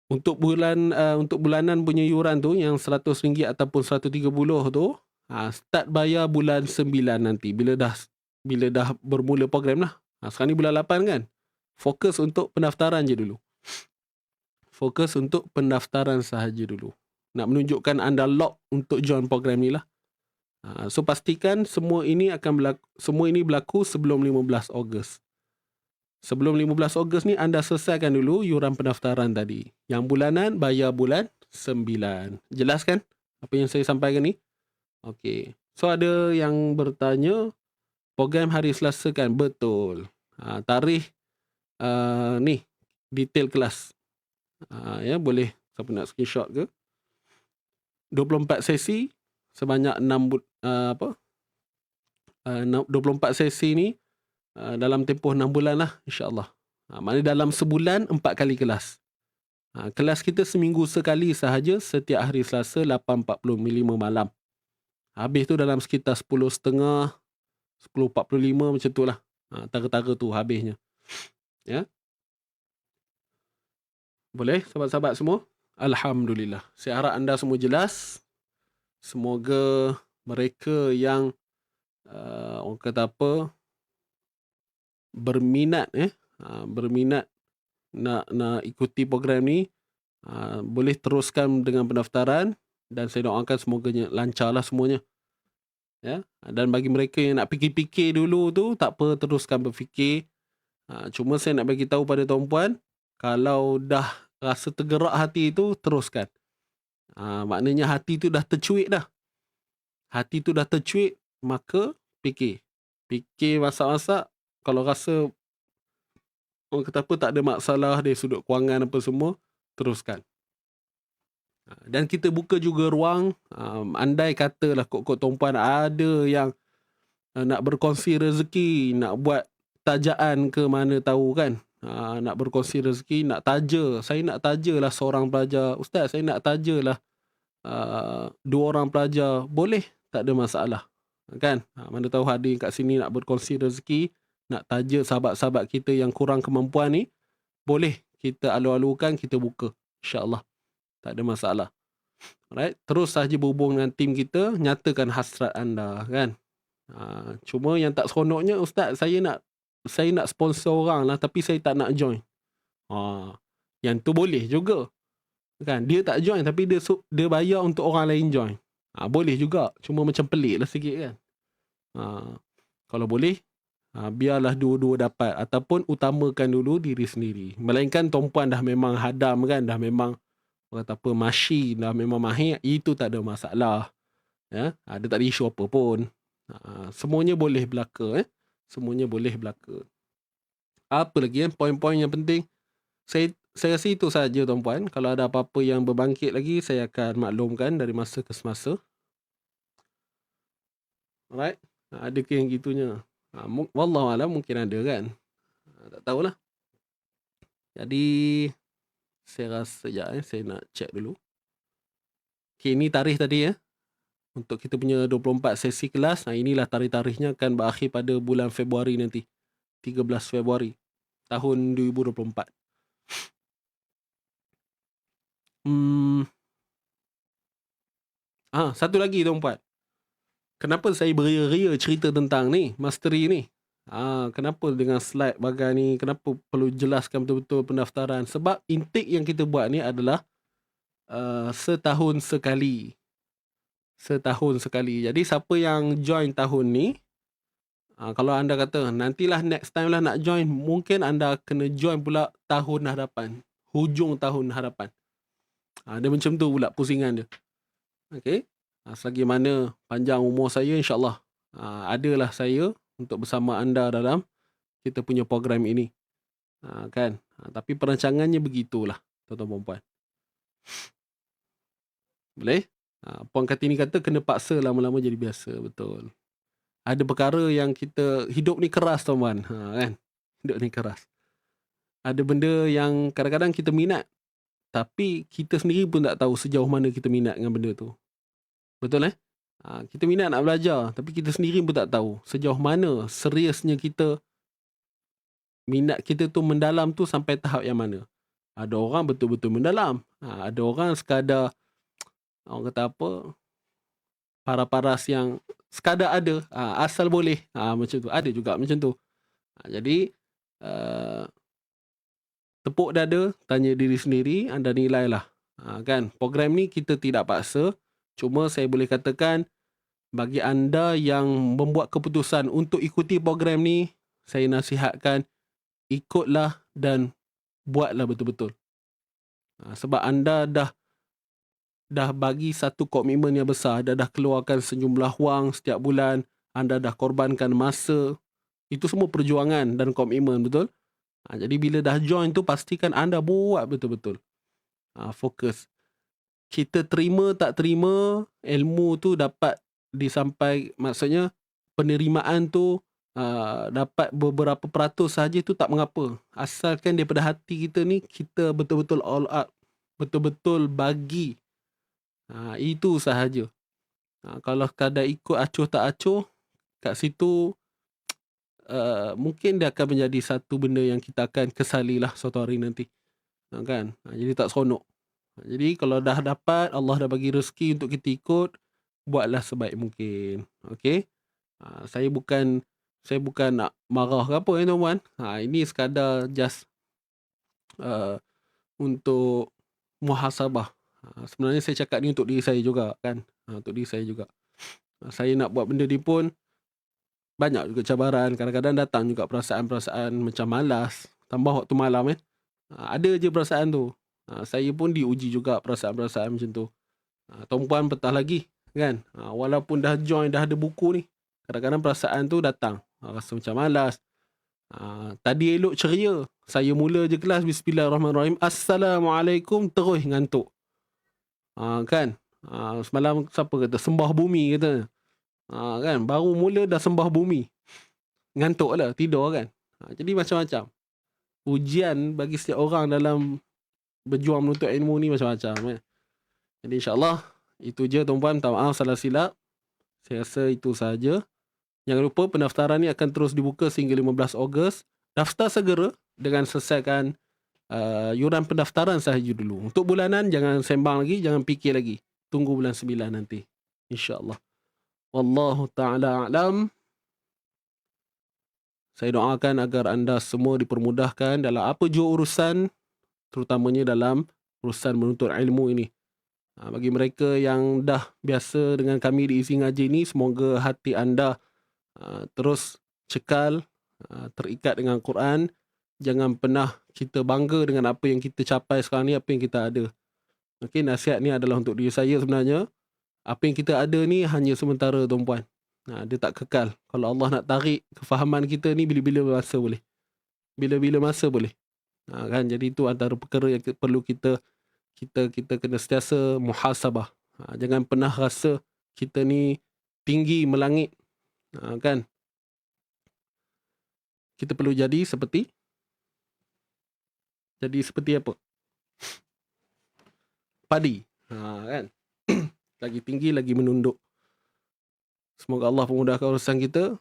Untuk bulanan punya yuran tu yang RM100 ataupun RM130 tu, start bayar bulan 9 nanti bila dah bermula program lah. Sekarang ni bulan 8 kan. Fokus untuk pendaftaran je dulu. Fokus untuk pendaftaran sahaja dulu. Nak menunjukkan anda lock untuk join program ni lah. So pastikan semua ini berlaku sebelum 15 Ogos. Sebelum 15 Ogos ni anda selesaikan dulu yuran pendaftaran tadi. Yang bulanan bayar bulan 9. Jelas kan apa yang saya sampaikan ni? Okey. So ada yang bertanya program hari Selasa kan? Betul. Tarikh ni detail kelas. Ya boleh siapa nak screenshot ke? 24 sesi sebanyak 24 sesi ni dalam tempoh 6 bulan lah insya-Allah. Maknanya dalam sebulan 4 kali kelas. Kelas kita seminggu sekali sahaja setiap hari Selasa 8.45 malam. Habis tu dalam sekitar 10.30, 10.45 macam tu lah. Tara-tara tu habisnya. Ya. Boleh sahabat-sahabat semua? Alhamdulillah. Saya harap anda semua jelas. Semoga mereka yang orang kata apa berminat nak ikuti program ni, boleh teruskan dengan pendaftaran dan saya doakan semoga lancarlah semuanya. Ya, dan bagi mereka yang nak fikir-fikir dulu tu tak apa, teruskan berfikir. Cuma saya nak bagi tahu pada tuan-puan, kalau dah rasa tergerak hati tu teruskan. Maknanya hati tu dah tercuit dah. Hati tu dah tercuit, maka fikir masak-masak. Kalau rasa orang kata apa tak ada masalah dari sudut kewangan apa semua, teruskan. Dan kita buka juga ruang, andai katalah kok tuan-puan ada yang nak berkongsi rezeki, nak buat tajaan ke mana tahu kan, nak berkongsi rezeki, nak taja. Saya nak tajalah seorang pelajar. Ustaz, saya nak tajalah 2 orang pelajar. Boleh, tak ada masalah. Kan? Mana tahu ada yang kat sini nak berkongsi rezeki, nak taja sahabat-sahabat kita yang kurang kemampuan ni, boleh kita alu-alukan, kita buka. InsyaAllah. Tak ada masalah. Alright? Terus sahaja berhubung dengan tim kita, nyatakan hasrat anda. Kan? Cuma yang tak seronoknya, Ustaz, saya nak sponsor orang lah, tapi saya tak nak join. Yang tu boleh juga. Kan? Dia tak join, tapi dia bayar untuk orang lain join. Boleh juga. Cuma macam pelik lah sikit kan. Kalau boleh, biarlah dua-dua dapat. Ataupun utamakan dulu diri sendiri. Melainkan tuan-puan dah memang hadam kan. Dah memang kata apa, masyi, dah memang mahir. Itu tak ada masalah. Ya? Dia tak ada isu apa pun. Semuanya boleh berlaku. Semuanya boleh berlaku. Apa lagi poin-poin yang penting? Saya rasa itu saja tuan-puan. Kalau ada apa-apa yang berbangkit lagi, saya akan maklumkan dari masa ke semasa. Alright? Ada ke yang gitunya? Wallahualam mungkin ada kan. Tak tahulah. Jadi saya rasa saya nak check dulu. Okay, ini tarikh tadi untuk kita punya 24 sesi kelas. Inilah tarikh-tarikhnya akan berakhir pada bulan Februari nanti. 13 Februari tahun 2024. Satu lagi tuan-puan. Kenapa saya beria-ria cerita tentang ni, mastery ni? Kenapa dengan slide bagai ni, kenapa perlu jelaskan betul-betul pendaftaran? Sebab intake yang kita buat ni adalah setahun sekali. Setahun sekali. Jadi siapa yang join tahun ni, kalau anda kata nantilah next time lah nak join, mungkin anda kena join pula tahun hadapan, hujung tahun hadapan. Dia macam tu pula pusingan dia. Okay. Selagi mana panjang umur saya, insyaAllah adalah saya untuk bersama anda dalam kita punya program ini. Kan. Tapi perancangannya begitulah, tuan-tuan dan puan. Boleh? Puan Kartini kata kena paksa lama-lama jadi biasa. Betul. Ada perkara yang kita, hidup ni keras tuan-tuan. Kan? Hidup ni keras. Ada benda yang kadang-kadang kita minat, tapi kita sendiri pun tak tahu sejauh mana kita minat dengan benda tu. Betul kita minat nak belajar, tapi kita sendiri pun tak tahu sejauh mana seriusnya kita, minat kita tu mendalam tu sampai tahap yang mana. Ada orang betul-betul mendalam. Ada orang sekadar, orang kata apa, paras-paras yang sekadar ada, asal boleh, macam tu. Ada juga macam tu. Jadi tepuk dada, tanya diri sendiri, anda nilailah. Kan, program ni kita tidak paksa. Cuma saya boleh katakan, bagi anda yang membuat keputusan untuk ikuti program ni, saya nasihatkan, ikutlah dan buatlah betul-betul. Sebab anda dah bagi satu komitmen yang besar, dah keluarkan sejumlah wang setiap bulan, anda dah korbankan masa, itu semua perjuangan dan komitmen, betul? Jadi bila dah join tu, pastikan anda buat betul-betul. Fokus. Kita terima tak terima, ilmu tu dapat disampai, maksudnya penerimaan tu dapat beberapa peratus saja tu tak mengapa. Asalkan daripada hati kita ni, kita betul-betul all out, betul-betul bagi. Itu sahaja. Kalau kadang ikut acuh tak acuh, kat situ mungkin dia akan menjadi satu benda yang kita akan kesalilah suatu hari nanti. Kan? Jadi tak seronok. Jadi kalau dah dapat, Allah dah bagi rezeki untuk kita ikut, buatlah sebaik mungkin. Okay? Saya bukan nak marah ke apa, tuan-tuan. Ini sekadar just untuk muhasabah. Sebenarnya saya cakap ni untuk diri saya juga, kan. Untuk diri saya juga. Saya nak buat benda ni pun banyak juga cabaran. Kadang-kadang datang juga perasaan-perasaan macam malas. Tambah waktu malam kan. Ada je perasaan tu. Saya pun diuji juga perasaan-perasaan macam tu. Tuan-puan petah lagi, kan. Walaupun dah join, dah ada buku ni, kadang-kadang perasaan tu datang. Rasa macam malas. Tadi elok ceria. Saya mula je kelas, bismillahirrahmanirrahim, assalamualaikum, terus ngantuk. Kan. Semalam siapa kata, sembah bumi kata. Kan, baru mula dah sembah bumi. Ngantuk lah, tidur kan. Jadi macam-macam. Ujian bagi setiap orang dalam berjuang menuntut ilmu ni macam-macam. Jadi insyaAllah, itu je tuan-puan. Minta maaf salah silap. Saya rasa itu sahaja. Jangan lupa pendaftaran ni akan terus dibuka sehingga 15 Ogos. Daftar segera dengan selesaikan yuran pendaftaran sahaja dulu. Untuk bulanan, jangan sembang lagi, jangan fikir lagi. Tunggu bulan 9 nanti. InsyaAllah. Wallahu ta'ala a'lam. Saya doakan agar anda semua dipermudahkan dalam apa jua urusan, terutamanya dalam urusan menuntut ilmu ini. Bagi mereka yang dah biasa dengan kami di Isi Ngaji ni, semoga hati anda terus cekal, terikat dengan Quran. Jangan pernah kita bangga dengan apa yang kita capai sekarang ni, apa yang kita ada. Okay, nasihat ni adalah untuk diri saya sebenarnya. Apa yang kita ada ni hanya sementara, tuan-puan. Dia tak kekal. Kalau Allah nak tarik kefahaman kita ni, bila-bila masa boleh. Bila-bila masa boleh. Kan? Jadi itu antara perkara yang perlu kita kena sentiasa muhasabah. Jangan pernah rasa kita ni tinggi melangit. Kan? Kita perlu jadi seperti apa? Padi. Kan? Lagi tinggi, lagi menunduk. Semoga Allah memudahkan urusan kita.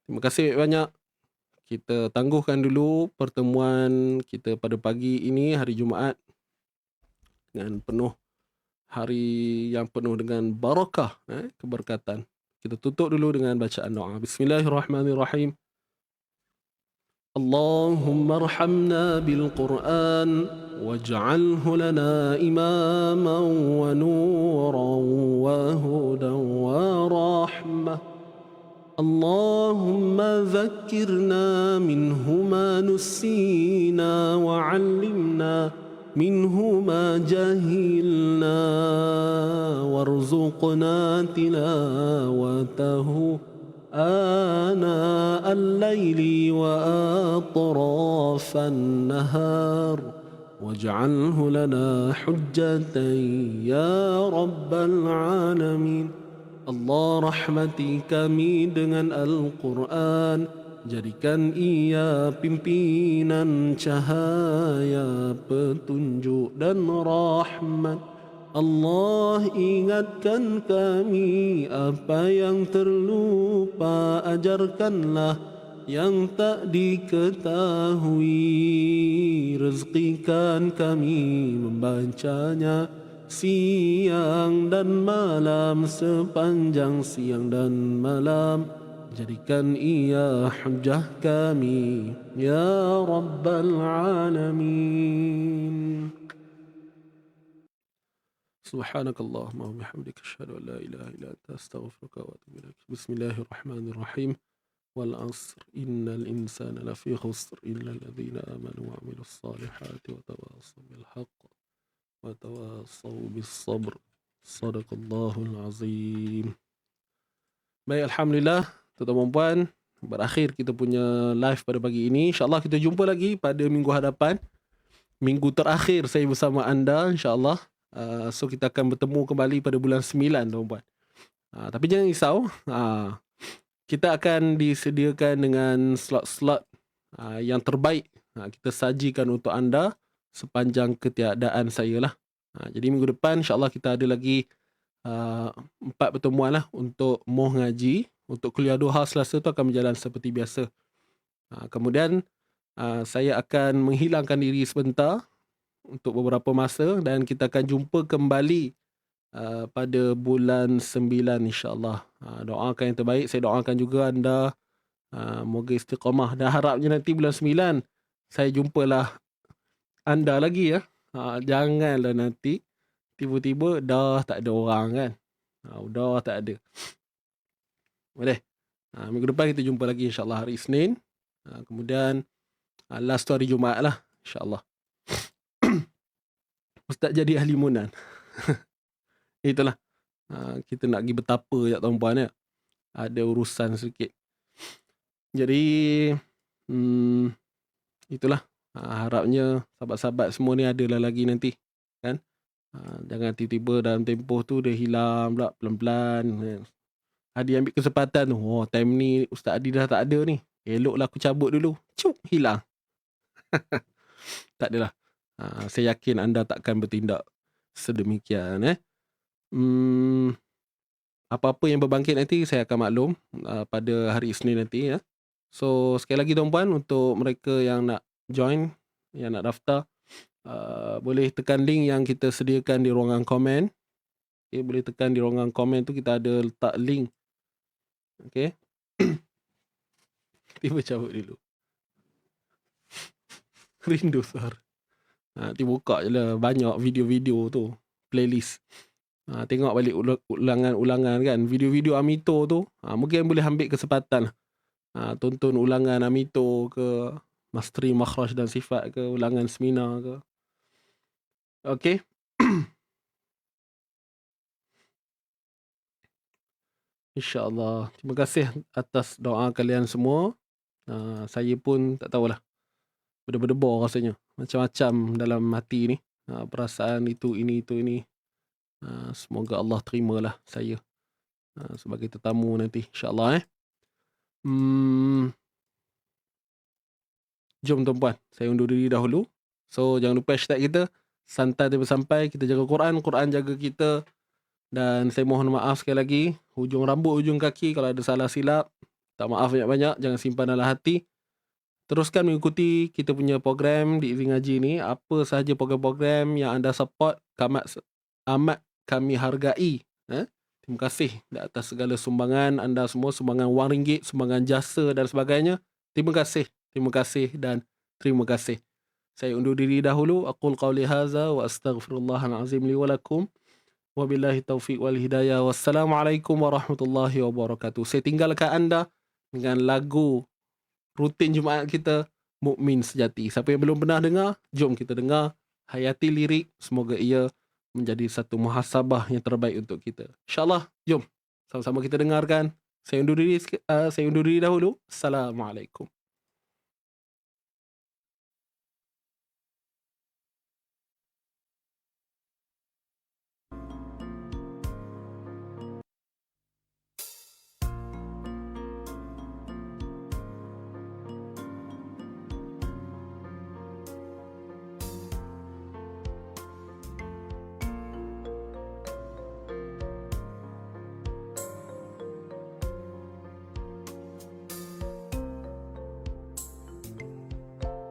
Terima kasih banyak. Kita tangguhkan dulu pertemuan kita pada pagi ini, hari Jumaat, dengan hari yang penuh dengan barakah, keberkatan. Kita tutup dulu dengan bacaan doa. Bismillahirrahmanirrahim. اللهم ارحمنا بالقرآن واجعله لنا إماما ونورا وهدى ورحمة. اللهم ذكرنا منه ما نسينا وعلمنا منه ما جهلنا وارزقنا تلاوته آناء الليل وأطراف النهار واجعله لنا حجة يا رب العالمين. Allah rahmati kami dengan Al-Quran, jadikan ia pimpinan cahaya, petunjuk dan rahmat. Allah ingatkan kami apa yang terlupa, ajarkanlah yang tak diketahui. Rezekikan kami membacanya siang dan malam, sepanjang siang dan malam. Jadikan ia hujjah kami ya Rabbal Alamin. Subhanakallahumma wa bihamdika asyhadu an la ilaha illa anta astaghfiruka wa atubu ilaik. Bismillahirrahmanirrahim. Wal 'asr innal insana lafi khusr illa alladhina amanu wa 'amilus salihati wa tawassaw bil haqq wa tawassaw bis sabr. Shadaqallahul azim. Baik, alhamdulillah tuan-tuan dan puan, berakhir kita punya live pada pagi ini. InsyaAllah kita jumpa lagi pada minggu hadapan. Minggu terakhir saya bersama anda, insyaAllah. So kita akan bertemu kembali pada bulan 9, tuan-puan. Tapi jangan risau, kita akan disediakan dengan slot-slot yang terbaik. Kita sajikan untuk anda sepanjang ketiadaan saya lah. Jadi minggu depan insyaAllah kita ada lagi 4 pertemuan lah untuk moh ngaji. Untuk kuliah duha Selasa tu akan berjalan seperti biasa. Kemudian saya akan menghilangkan diri sebentar untuk beberapa masa dan kita akan jumpa kembali pada bulan 9 insyaAllah. Doakan yang terbaik. Saya doakan juga anda moga istiqamah, dan harapnya nanti bulan 9 saya jumpalah anda lagi ya. Janganlah nanti tiba-tiba dah tak ada orang kan. Dah tak ada. Boleh. Minggu depan kita jumpa lagi insyaAllah hari Isnin. Kemudian last tu hari Jumaat lah insyaAllah. Ustaz jadi ahli munan. Itulah. Kita nak pergi betapa ya tuan-puan ya. Ada urusan sedikit. Jadi itulah. Harapnya sahabat-sahabat semua ni adalah lagi nanti. Kan? Jangan tiba-tiba dalam tempoh tu dia hilang pula pelan-pelan. Adi ambil kesempatan tu. Oh, time ni Ustaz Adi dah tak ada ni. Eloklah aku cabut dulu. Cuk, hilang. Tak adalah. Saya yakin anda takkan bertindak sedemikian. Apa-apa yang berbangkit nanti saya akan maklum pada hari Isnin nanti ya. So sekali lagi tuan-puan, untuk mereka yang nak join, yang nak daftar, boleh tekan link yang kita sediakan di ruangan komen. Okay, boleh tekan di ruangan komen tu, kita ada letak link. Okay. Tiba cabut dulu. Rindu suara. Nanti buka je lah banyak video-video tu, playlist. Tengok balik ulangan-ulangan kan. Video-video Amito tu, mungkin boleh ambil kesempatan. Tonton ulangan Amito ke, Masteri Makhraj dan Sifat ke, ulangan seminar ke. Okay. InsyaAllah. Terima kasih atas doa kalian semua. Saya pun tak tahulah. Berdebar rasanya. Macam-macam dalam hati ni. Perasaan itu, ini. Semoga Allah terimalah saya sebagai tetamu nanti. InsyaAllah. Jom tuan-puan. Saya undur diri dahulu. So jangan lupa hashtag kita. Santai tapi sampai. Kita jaga Quran. Quran jaga kita. Dan saya mohon maaf sekali lagi. Hujung rambut, hujung kaki. Kalau ada salah silap. Tak maaf banyak-banyak. Jangan simpan dalam hati. Teruskan mengikuti kita punya program di Izin Ngaji ni. Apa sahaja program-program yang anda support, amat kami hargai. Terima kasih di atas segala sumbangan anda semua, sumbangan wang ringgit, sumbangan jasa dan sebagainya. Terima kasih dan terima kasih. Saya undur diri dahulu. Aqul qawli hadza wa astaghfirullahal azim li wa lakum. Wabillahi taufiq wal hidayah. Wassalamualaikum warahmatullahi wabarakatuh. Saya tinggalkan anda dengan lagu rutin Jumaat kita, Mukmin Sejati. Siapa yang belum pernah dengar, jom kita dengar, hayati lirik. Semoga ia menjadi satu muhasabah yang terbaik untuk kita. InsyaAllah, jom sama-sama kita dengarkan. Saya undur diri dahulu. Assalamualaikum.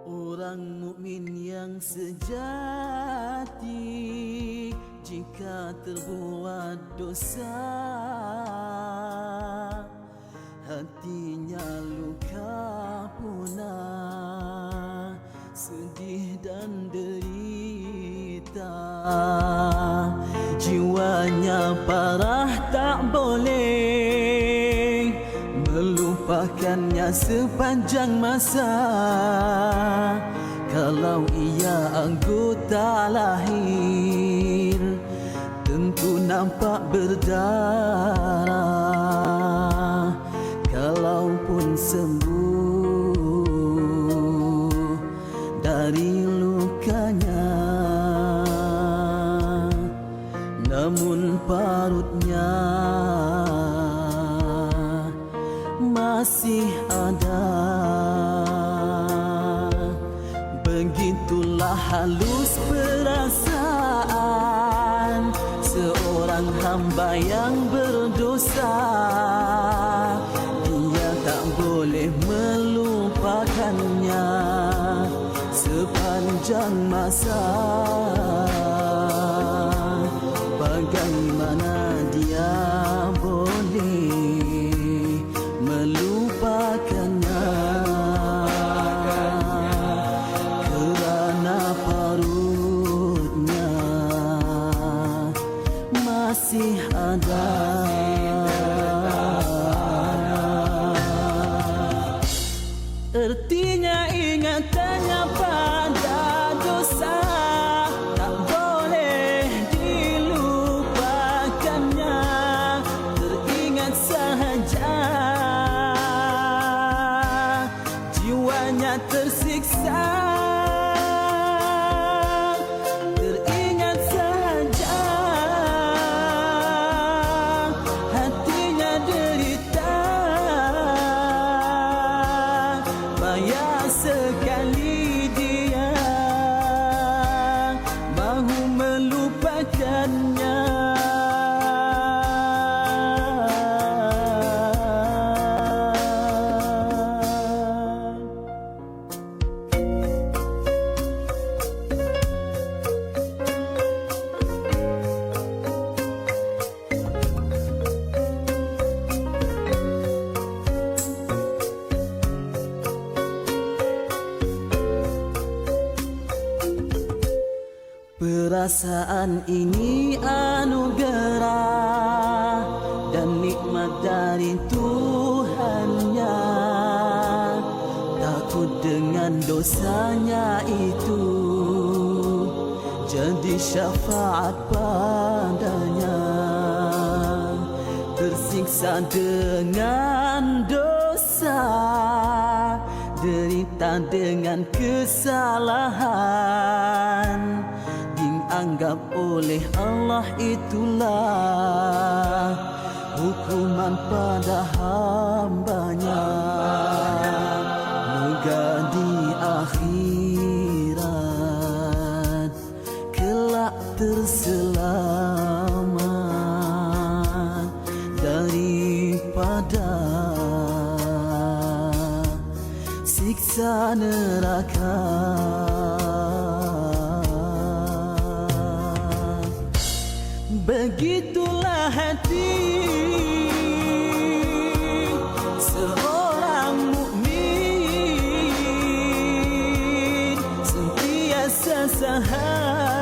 Orang mukmin yang sejati jika terbuat dosa, hatinya luka punah, sedih dan derita. Jiwanya parah tak boleh melupakannya sepanjang masa. Kalau ia anggota lahir, tentu nampak berdarah. Kalaupun sembuh dari lukanya, namun parutnya masih ada. Begitulah halus perasaan seorang hamba yang berdosa. Dia tak boleh melupakannya sepanjang masa. Bagaimana dia boleh melupakannya? Masih ada. Artinya ingatannya pada dosa tak boleh dilupakannya. Teringat sahaja jiwanya tersiksa. Sekali dia mahu melupakannya. Perasaan ini anugerah dan nikmat dari Tuhannya. Takut dengan dosanya itu jadi syafaat padanya. Tersiksa dengan dosa, derita dengan kesalahan, dianggap oleh Allah itulah hukuman pada hambanya. Moga di akhirat kelak terselamat daripada siksa neraka. Begitulah hati keresahan